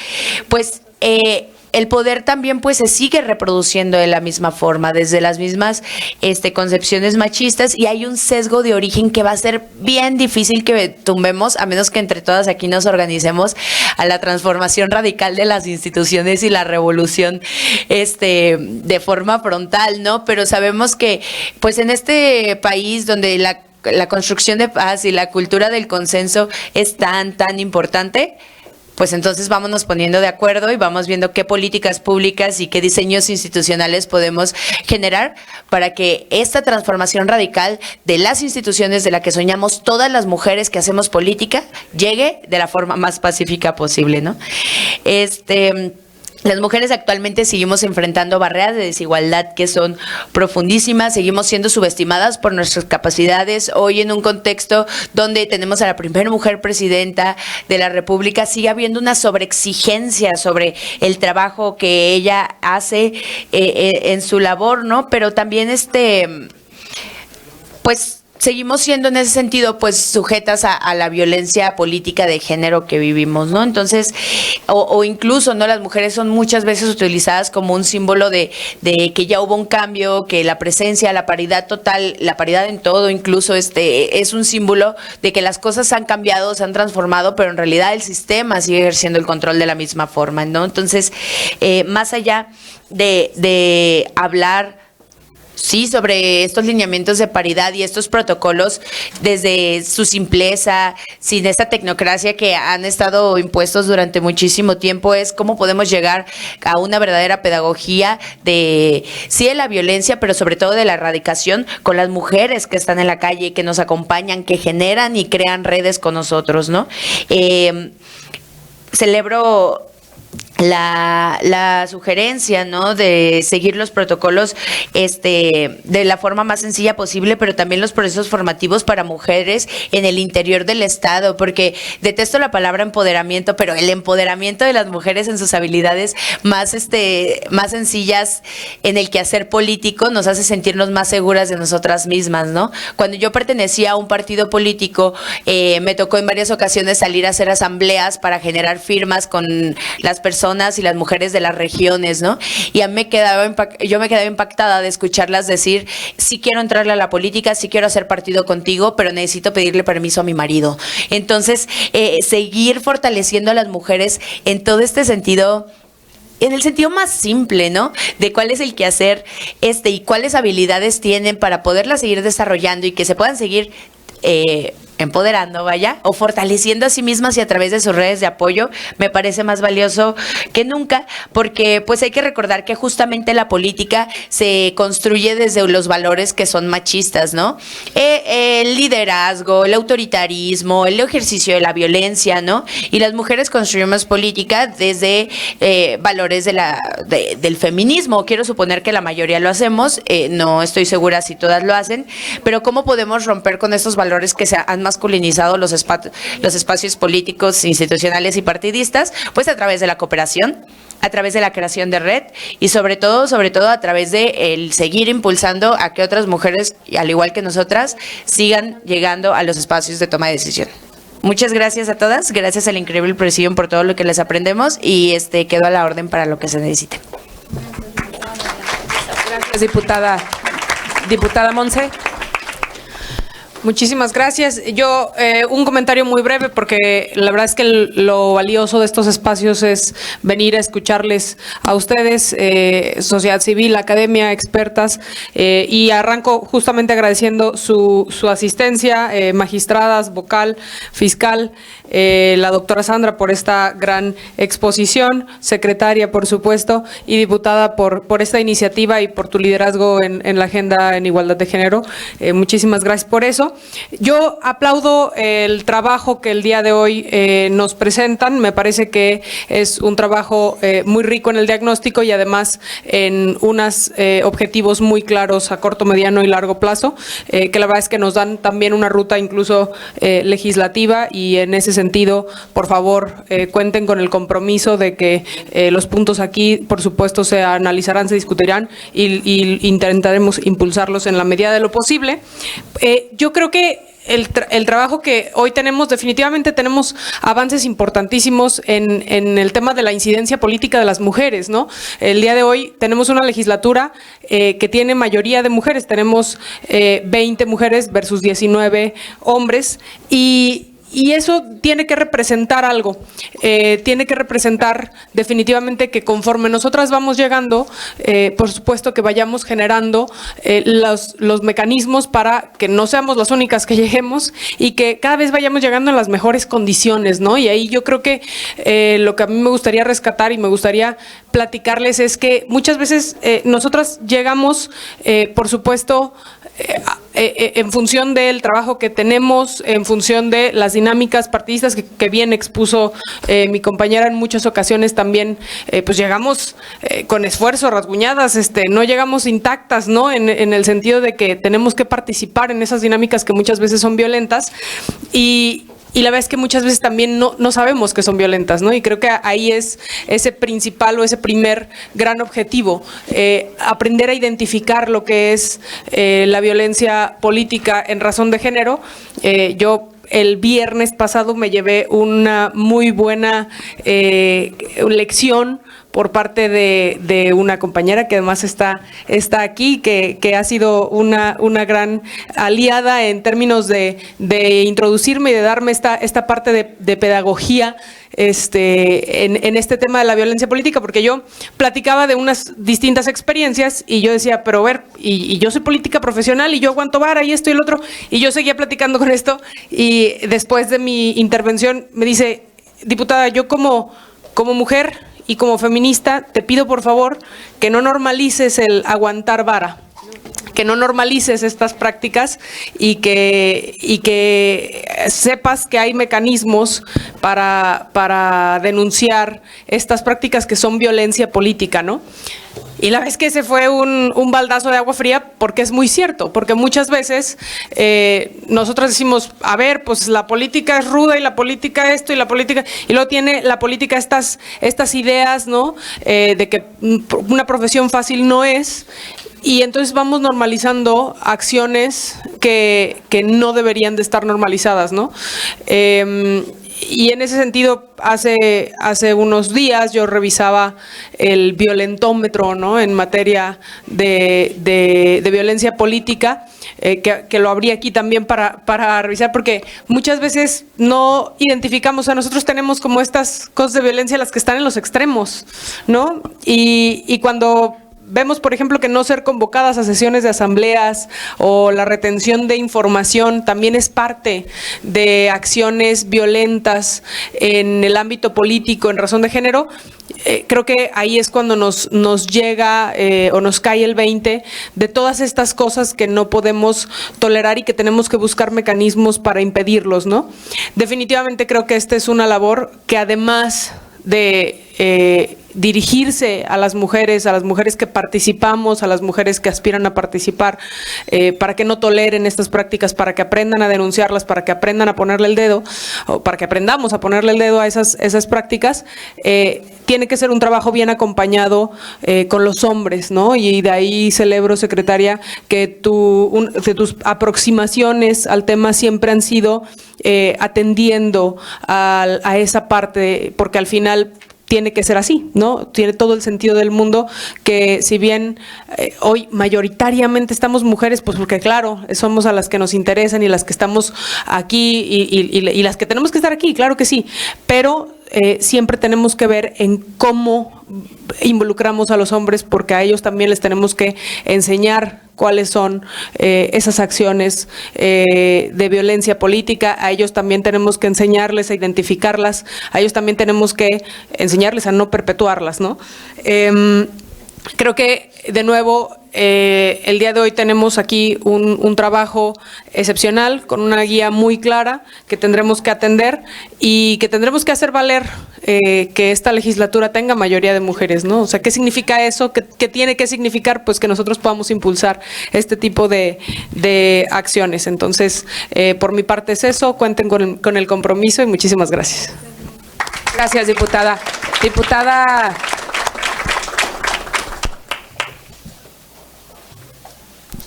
pues el poder también pues se sigue reproduciendo de la misma forma, desde las mismas concepciones machistas, y hay un sesgo de origen que va a ser bien difícil que tumbemos, a menos que entre todas aquí nos organicemos a la transformación radical de las instituciones y la revolución de forma frontal, ¿no? Pero sabemos que pues en este país donde la construcción de paz y la cultura del consenso es tan importante, pues entonces vámonos poniendo de acuerdo y vamos viendo qué políticas públicas y qué diseños institucionales podemos generar para que esta transformación radical de las instituciones de la que soñamos todas las mujeres que hacemos política llegue de la forma más pacífica posible, ¿no? Las mujeres actualmente seguimos enfrentando barreras de desigualdad que son profundísimas, seguimos siendo subestimadas por nuestras capacidades. Hoy en un contexto donde tenemos a la primera mujer presidenta de la República, sigue habiendo una sobreexigencia sobre el trabajo que ella hace en su labor, ¿no? Pero también pues seguimos siendo en ese sentido pues sujetas a la violencia política de género que vivimos, ¿no? Entonces, o incluso, ¿no? Las mujeres son muchas veces utilizadas como un símbolo de que ya hubo un cambio, que la presencia, la paridad total, la paridad en todo, incluso es un símbolo de que las cosas han cambiado, se han transformado, pero en realidad el sistema sigue ejerciendo el control de la misma forma, ¿no? Entonces, más allá de hablar sí, sobre estos lineamientos de paridad y estos protocolos desde su simpleza, sin esta tecnocracia que han estado impuestos durante muchísimo tiempo, es cómo podemos llegar a una verdadera pedagogía de la violencia, pero sobre todo de la erradicación con las mujeres que están en la calle, que nos acompañan, que generan y crean redes con nosotros, ¿no? Celebro la sugerencia, ¿no? De seguir los protocolos de la forma más sencilla posible, pero también los procesos formativos para mujeres en el interior del Estado, porque detesto la palabra empoderamiento, pero el empoderamiento de las mujeres en sus habilidades más sencillas en el quehacer político nos hace sentirnos más seguras de nosotras mismas, ¿no? Cuando yo pertenecía a un partido político, me tocó en varias ocasiones salir a hacer asambleas para generar firmas con las personas y las mujeres de las regiones, ¿no? Y yo me quedaba impactada de escucharlas decir, sí quiero entrarle a la política, sí quiero hacer partido contigo, pero necesito pedirle permiso a mi marido. Entonces, seguir fortaleciendo a las mujeres en todo este sentido, en el sentido más simple, ¿no? De cuál es el quehacer y cuáles habilidades tienen para poderlas seguir desarrollando y que se puedan seguir empoderando, vaya, o fortaleciendo a sí mismas y a través de sus redes de apoyo, me parece más valioso que nunca, porque pues hay que recordar que justamente la política se construye desde los valores que son machistas, ¿no? El liderazgo, el autoritarismo, el ejercicio de la violencia, ¿no? Y las mujeres construimos política desde valores del feminismo. Quiero suponer que la mayoría lo hacemos, no estoy segura si todas lo hacen, pero ¿cómo podemos romper con estos valores que se han masculinizado los espacios políticos, institucionales y partidistas? Pues a través de la cooperación, a través de la creación de red y sobre todo a través de el seguir impulsando a que otras mujeres, al igual que nosotras, sigan llegando a los espacios de toma de decisión. Muchas gracias a todas, gracias al increíble Presidium por todo lo que les aprendemos y quedo a la orden para lo que se necesite. Gracias, diputada. Diputada Monse. Muchísimas gracias. Yo, un comentario muy breve, porque la verdad es que lo valioso de estos espacios es venir a escucharles a ustedes, sociedad civil, academia, expertas, y arranco justamente agradeciendo su asistencia, magistradas, vocal, fiscal, la doctora Sandra por esta gran exposición, secretaria, por supuesto, y diputada por esta iniciativa y por tu liderazgo en la agenda en igualdad de género. Muchísimas gracias por eso. Yo aplaudo el trabajo que el día de hoy nos presentan. Me parece que es un trabajo muy rico en el diagnóstico y además en unos objetivos muy claros a corto, mediano y largo plazo, que la verdad es que nos dan también una ruta incluso legislativa, y en ese sentido, por favor, cuenten con el compromiso de que los puntos aquí, por supuesto, se analizarán, se discutirán y intentaremos impulsarlos en la medida de lo posible. Yo creo que el trabajo que hoy tenemos, definitivamente tenemos avances importantísimos en el tema de la incidencia política de las mujeres, ¿no? El día de hoy tenemos una legislatura que tiene mayoría de mujeres, tenemos 20 mujeres versus 19 hombres, y eso tiene que representar algo, tiene que representar definitivamente que conforme nosotras vamos llegando, por supuesto que vayamos generando los mecanismos para que no seamos las únicas que lleguemos y que cada vez vayamos llegando en las mejores condiciones, ¿no? Y ahí yo creo que lo que a mí me gustaría rescatar y me gustaría platicarles es que muchas veces nosotras llegamos, por supuesto, en función del trabajo que tenemos, en función de las dinámicas partidistas que bien expuso mi compañera en muchas ocasiones también, pues llegamos con esfuerzo, rasguñadas, no llegamos intactas, ¿no? En el sentido de que tenemos que participar en esas dinámicas que muchas veces son violentas, y y la verdad es que muchas veces también no sabemos que son violentas, ¿no? Y creo que ahí es ese principal o ese primer gran objetivo, aprender a identificar lo que es la violencia política en razón de género. Yo el viernes pasado me llevé una muy buena lección por parte de una compañera que además está aquí, que ha sido una gran aliada en términos de introducirme y de darme esta parte de pedagogía en este tema de la violencia política, porque yo platicaba de unas distintas experiencias y yo decía, pero a ver, y yo soy política profesional y yo aguanto vara y esto y el otro, y yo seguía platicando con esto, y después de mi intervención me dice, diputada, yo como mujer y como feminista te pido por favor que no normalices el aguantar vara, que no normalices estas prácticas y que sepas que hay mecanismos para denunciar estas prácticas que son violencia política, ¿no? Y la verdad es que ese fue un baldazo de agua fría, porque es muy cierto, porque muchas veces nosotros decimos, a ver, pues la política es ruda y la política esto y la política, y luego tiene la política estas ideas, ¿no? De que una profesión fácil no es, y entonces vamos normalizando acciones que no deberían de estar normalizadas, ¿no? Y en ese sentido, hace unos días yo revisaba el violentómetro, ¿no? En materia de violencia política, que lo abrí aquí también para revisar, porque muchas veces no identificamos, o sea, nosotros tenemos como estas cosas de violencia las que están en los extremos, ¿no? Y cuando vemos, por ejemplo, que no ser convocadas a sesiones de asambleas o la retención de información también es parte de acciones violentas en el ámbito político en razón de género. Creo que ahí es cuando nos llega o nos cae el 20 de todas estas cosas que no podemos tolerar y que tenemos que buscar mecanismos para impedirlos, ¿no? Definitivamente creo que esta es una labor que, además de dirigirse a las mujeres que participamos, a las mujeres que aspiran a participar, para que no toleren estas prácticas, para que aprendan a denunciarlas, para que aprendan a ponerle el dedo, o para que aprendamos a ponerle el dedo a esas prácticas, tiene que ser un trabajo bien acompañado con los hombres, ¿no? Y de ahí celebro, secretaria, que tus aproximaciones al tema siempre han sido atendiendo a esa parte, porque al final tiene que ser así, ¿no? Tiene todo el sentido del mundo que, si bien hoy mayoritariamente estamos mujeres, pues porque claro, somos a las que nos interesan y las que estamos aquí y las que tenemos que estar aquí, claro que sí, pero siempre tenemos que ver en cómo involucramos a los hombres, porque a ellos también les tenemos que enseñar cuáles son esas acciones de violencia política, a ellos también tenemos que enseñarles a identificarlas, a ellos también tenemos que enseñarles a no perpetuarlas, ¿no? Creo que, de nuevo, el día de hoy tenemos aquí un trabajo excepcional, con una guía muy clara que tendremos que atender y que tendremos que hacer valer que esta legislatura tenga mayoría de mujeres, ¿no? O sea, ¿qué significa eso? ¿Qué tiene que significar? Pues que nosotros podamos impulsar este tipo de acciones. Entonces, por mi parte es eso, cuenten con el compromiso y muchísimas gracias. Gracias, diputada. Diputada...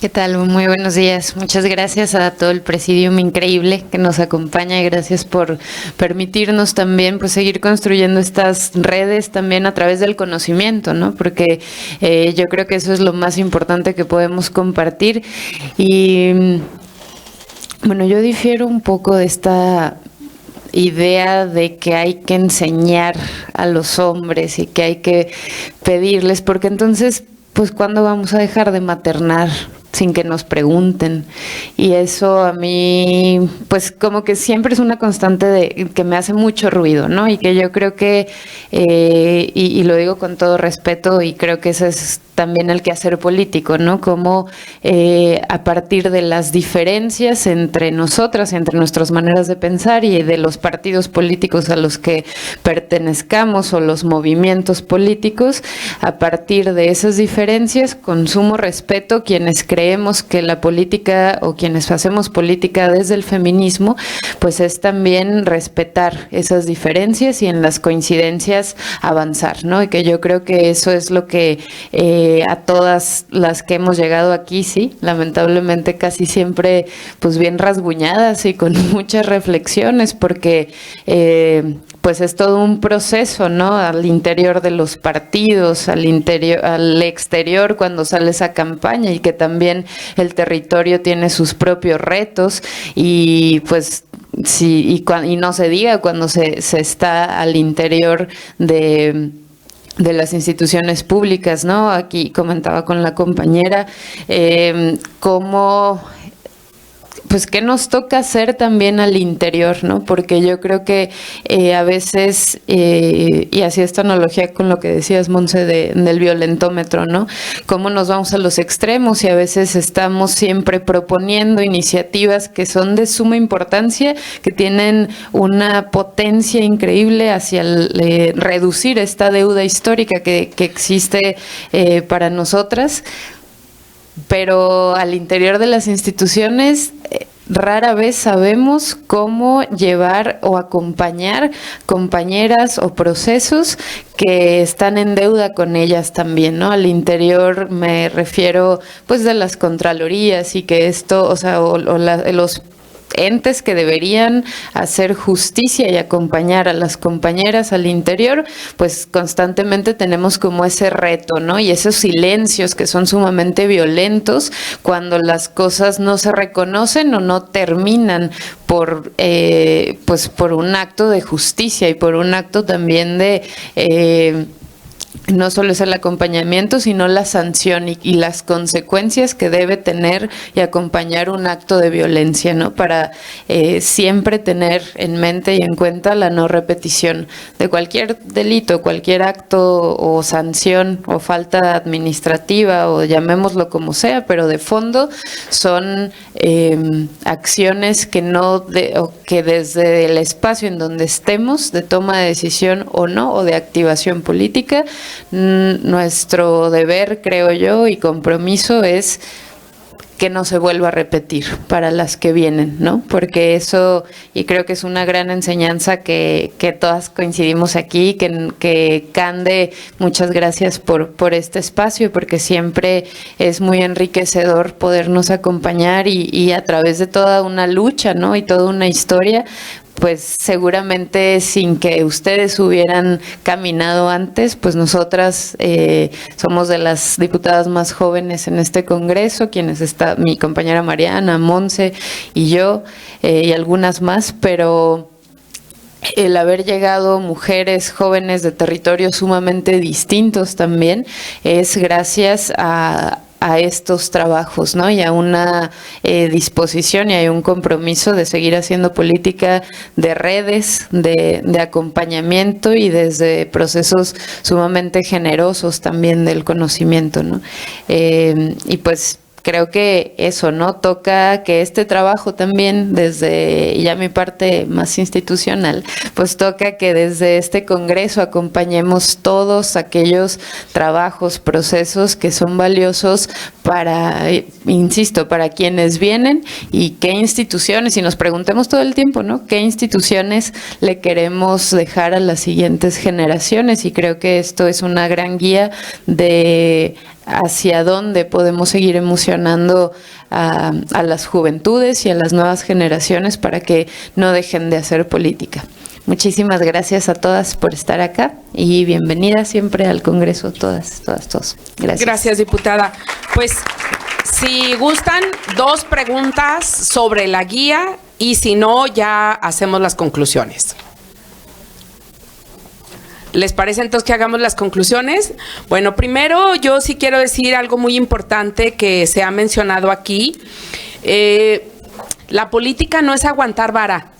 ¿Qué tal? Muy buenos días. Muchas gracias a todo el presidium increíble que nos acompaña y gracias por permitirnos también pues seguir construyendo estas redes también a través del conocimiento, ¿no? Porque yo creo que eso es lo más importante que podemos compartir. Y bueno, yo difiero un poco de esta idea de que hay que enseñar a los hombres y que hay que pedirles, porque entonces, pues, ¿cuándo vamos a dejar de maternar sin que nos pregunten? Y eso a mí, pues, como que siempre es una constante que me hace mucho ruido, ¿no? Y que yo creo que, y lo digo con todo respeto, y creo que esa es también el quehacer político, ¿no? Cómo a partir de las diferencias entre nosotras, entre nuestras maneras de pensar y de los partidos políticos a los que pertenezcamos o los movimientos políticos, a partir de esas diferencias, con sumo respeto, quienes creemos que la política o quienes hacemos política desde el feminismo, pues es también respetar esas diferencias y en las coincidencias avanzar, ¿no? Y que yo creo que eso es lo que a todas las que hemos llegado aquí, sí, lamentablemente casi siempre pues bien rasguñadas y con muchas reflexiones, porque pues es todo un proceso, ¿no? Al interior de los partidos, al interior, al exterior cuando sales a campaña, y que también el territorio tiene sus propios retos, y pues sí, y no se diga cuando se está al interior de las instituciones públicas, ¿no? Aquí comentaba con la compañera cómo, pues qué nos toca hacer también al interior, ¿no? Porque yo creo que a veces, y hacía esta analogía con lo que decías, Monse, del violentómetro, ¿no? Cómo nos vamos a los extremos y a veces estamos siempre proponiendo iniciativas que son de suma importancia, que tienen una potencia increíble hacia reducir esta deuda histórica que existe para nosotras. Pero al interior de las instituciones rara vez sabemos cómo llevar o acompañar compañeras o procesos que están en deuda con ellas también, ¿no? Al interior me refiero pues de las contralorías, y que esto, o sea, los entes que deberían hacer justicia y acompañar a las compañeras al interior, pues constantemente tenemos como ese reto, ¿no? Y esos silencios que son sumamente violentos cuando las cosas no se reconocen o no terminan por pues por un acto de justicia y por un acto también de no solo es el acompañamiento, sino la sanción y las consecuencias que debe tener y acompañar un acto de violencia, ¿no? Para siempre tener en mente y en cuenta la no repetición de cualquier delito, cualquier acto o sanción o falta administrativa, o llamémoslo como sea, pero de fondo son acciones que o que desde el espacio en donde estemos, de toma de decisión o no, o de activación política, nuestro deber, creo yo, y compromiso es que no se vuelva a repetir para las que vienen, ¿no? Porque eso, y creo que es una gran enseñanza que todas coincidimos aquí, que Cande, muchas gracias por este espacio, porque siempre es muy enriquecedor podernos acompañar y a través de toda una lucha, ¿no? Y toda una historia, pues seguramente sin que ustedes hubieran caminado antes, pues nosotras somos de las diputadas más jóvenes en este Congreso, quienes está mi compañera Mariana, Monse y yo, y algunas más, pero el haber llegado mujeres jóvenes de territorios sumamente distintos también es gracias a estos trabajos, ¿no? Y a una disposición y a un compromiso de seguir haciendo política de redes, de acompañamiento y desde procesos sumamente generosos también del conocimiento, ¿no? Y pues creo que eso, ¿no? Toca que este trabajo también, desde ya mi parte más institucional, pues toca que desde este Congreso acompañemos todos aquellos trabajos, procesos que son valiosos para, insisto, para quienes vienen, y qué instituciones, y nos preguntemos todo el tiempo, ¿no? ¿Qué instituciones le queremos dejar a las siguientes generaciones? Y creo que esto es una gran guía de hacia dónde podemos seguir emocionando a las juventudes y a las nuevas generaciones para que no dejen de hacer política. Muchísimas gracias a todas por estar acá y bienvenidas siempre al Congreso, todas. Gracias. Gracias, diputada. Pues, si gustan, 2 preguntas sobre la guía, y si no, ya hacemos las conclusiones. ¿Les parece entonces que hagamos las conclusiones? Bueno, primero yo sí quiero decir algo muy importante que se ha mencionado aquí. La política no es aguantar vara,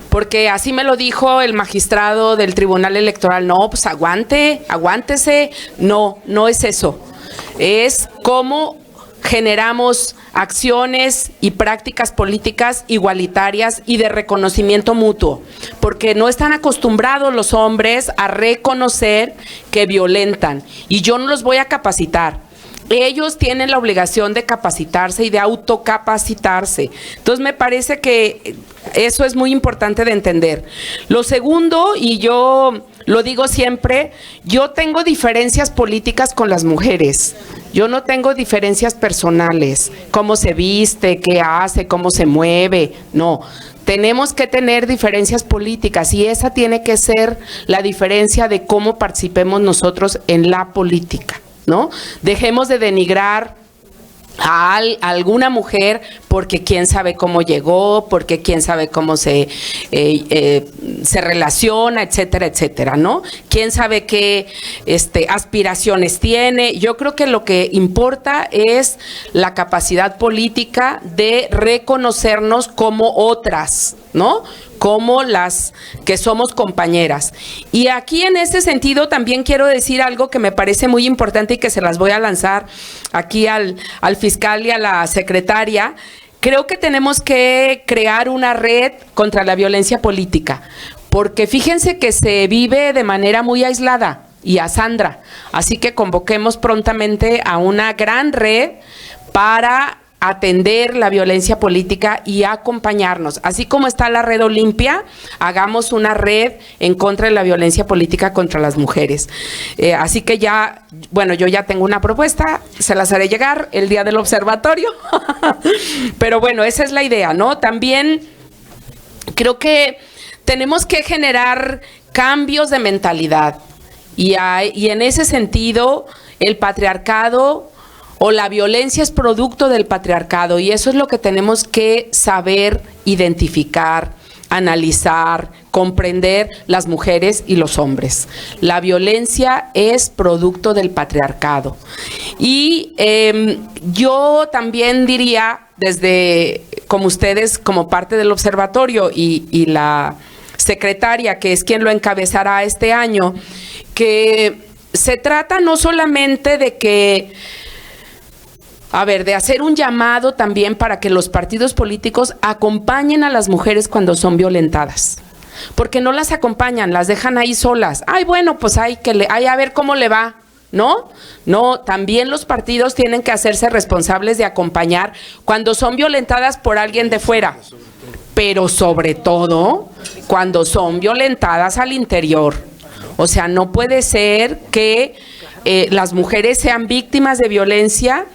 porque así me lo dijo el magistrado del Tribunal Electoral. No, pues aguántese. No es eso. es cómo generamos acciones y prácticas políticas igualitarias y de reconocimiento mutuo, porque no están acostumbrados los hombres a reconocer que violentan, y yo no los voy a capacitar. Ellos tienen la obligación de capacitarse y de autocapacitarse. Entonces me parece que eso es muy importante de entender. Lo segundo, y yo lo digo siempre, yo tengo diferencias políticas con las mujeres. Yo no tengo diferencias personales, cómo se viste, qué hace, cómo se mueve, no. Tenemos que tener diferencias políticas y esa tiene que ser la diferencia de cómo participemos nosotros en la política, ¿no? Dejemos de denigrar a alguna mujer porque quién sabe cómo llegó, porque quién sabe cómo se relaciona, etcétera, etcétera, ¿no? Quién sabe qué aspiraciones tiene. Yo creo que lo que importa es la capacidad política de reconocernos como otras, ¿no? Como las que somos compañeras. Y aquí en este sentido también quiero decir algo que me parece muy importante y que se las voy a lanzar aquí al fiscal y a la secretaria. Creo que tenemos que crear una red contra la violencia política, porque fíjense que se vive de manera muy aislada, y a Sandra, así que convoquemos prontamente a una gran red para atender la violencia política y acompañarnos. Así como está la Red Olimpia, hagamos una red en contra de la violencia política contra las mujeres. Así que ya, bueno, yo ya tengo una propuesta, se las haré llegar el día del observatorio, pero bueno, esa es la idea, ¿no? También creo que tenemos que generar cambios de mentalidad y en ese sentido el patriarcado o la violencia es producto del patriarcado, y eso es lo que tenemos que saber identificar, analizar, comprender las mujeres y los hombres. La violencia es producto del patriarcado. Y yo también diría, desde como ustedes, como parte del observatorio y la secretaria, que es quien lo encabezará este año, que se trata no solamente de que de hacer un llamado también para que los partidos políticos acompañen a las mujeres cuando son violentadas. Porque no las acompañan, las dejan ahí solas. Ay, bueno, pues a ver cómo le va, ¿no? No, también los partidos tienen que hacerse responsables de acompañar cuando son violentadas por alguien de fuera. Pero sobre todo cuando son violentadas al interior. O sea, no puede ser que las mujeres sean víctimas de violencia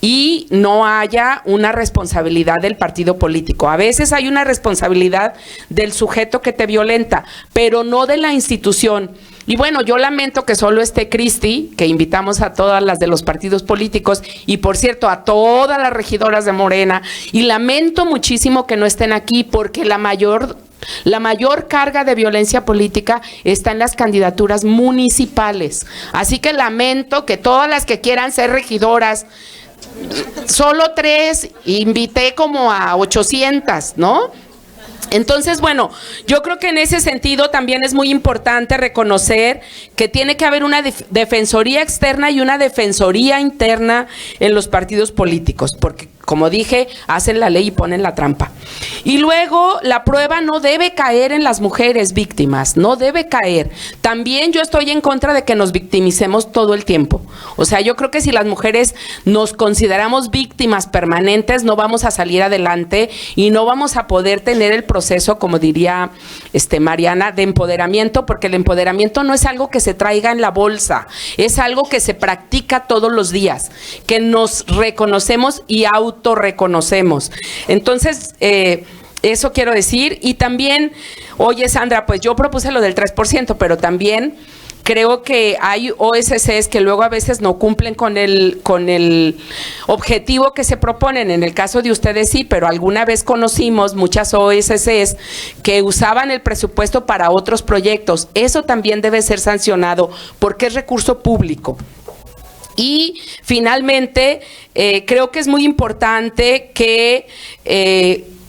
y no haya una responsabilidad del partido político. A veces hay una responsabilidad del sujeto que te violenta, pero no de la institución. Y bueno, yo lamento que solo esté Cristi, que invitamos a todas las de los partidos políticos, y por cierto a todas las regidoras de Morena, y lamento muchísimo que no estén aquí, porque la mayor carga de violencia política está en las candidaturas municipales. Así que lamento que todas las que quieran ser regidoras, solo 3, invité como a 800, ¿no? Entonces, bueno, yo creo que en ese sentido también es muy importante reconocer que tiene que haber una defensoría externa y una defensoría interna en los partidos políticos, porque, como dije, hacen la ley y ponen la trampa. Y luego, la prueba no debe caer en las mujeres víctimas, no debe caer. También yo estoy en contra de que nos victimicemos todo el tiempo. O sea, yo creo que si las mujeres nos consideramos víctimas permanentes, no vamos a salir adelante y no vamos a poder tener el proceso, como diría Mariana, de empoderamiento, porque el empoderamiento no es algo que se traiga en la bolsa, es algo que se practica todos los días, que nos reconocemos y autorreconocemos. Entonces, eso quiero decir. Y también, oye Sandra, pues yo propuse lo del 3%, pero también creo que hay OSCs que luego a veces no cumplen con el objetivo que se proponen. En el caso de ustedes sí, pero alguna vez conocimos muchas OSCs que usaban el presupuesto para otros proyectos. Eso también debe ser sancionado porque es recurso público. Y finalmente, creo que es muy importante que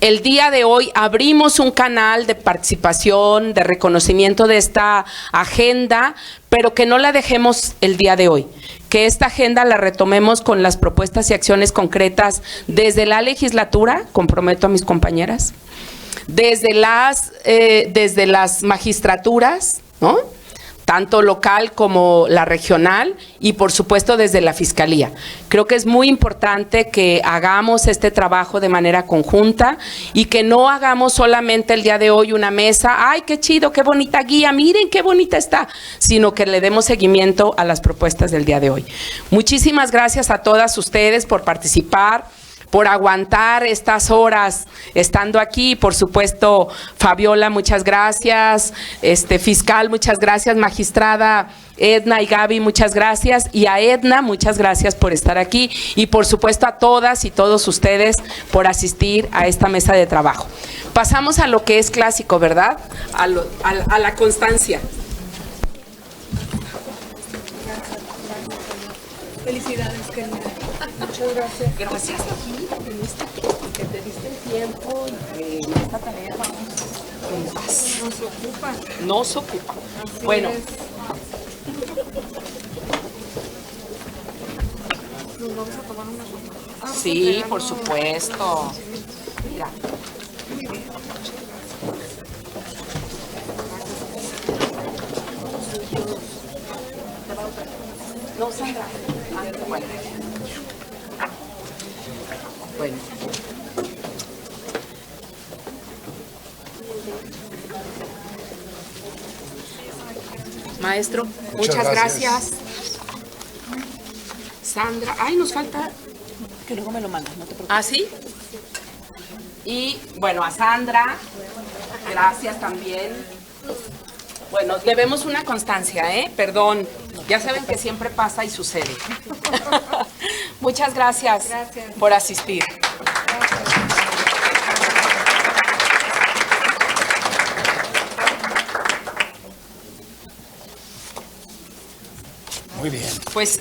El día de hoy abrimos un canal de participación, de reconocimiento de esta agenda, pero que no la dejemos el día de hoy. Que esta agenda la retomemos con las propuestas y acciones concretas desde la legislatura, comprometo a mis compañeras, desde las magistraturas, ¿no?, tanto local como la regional, y por supuesto desde la Fiscalía. Creo que es muy importante que hagamos este trabajo de manera conjunta y que no hagamos solamente el día de hoy una mesa, ¡ay, qué chido, qué bonita guía, miren qué bonita está!, sino que le demos seguimiento a las propuestas del día de hoy. Muchísimas gracias a todas ustedes por participar, por aguantar estas horas estando aquí. Por supuesto, Fabiola, muchas gracias. Fiscal, muchas gracias. Magistrada Edna y Gaby, muchas gracias. Y a Edna, muchas gracias por estar aquí. Y por supuesto a todas y todos ustedes por asistir a esta mesa de trabajo. Pasamos a lo que es clásico, ¿verdad? A la constancia. Felicidades, querida. Muchas gracias. Gracias a ti, que te diste el tiempo y que en esta tarea vamos con paz. Nos ocupa. Nos ocupa. Así bueno. es. ¿Nos vamos a tomar una foto? Sí, por supuesto. Mira. No, Sandra. Bueno. Bueno. Maestro, muchas gracias. Sandra, ay, nos falta. Que luego me lo mandas, no te preocupes. ¿Ah, sí? Y bueno, a Sandra, gracias también. Bueno, debemos una constancia, ¿eh? Perdón, ya saben que siempre pasa y sucede. Muchas gracias, por asistir. Muy bien. Pues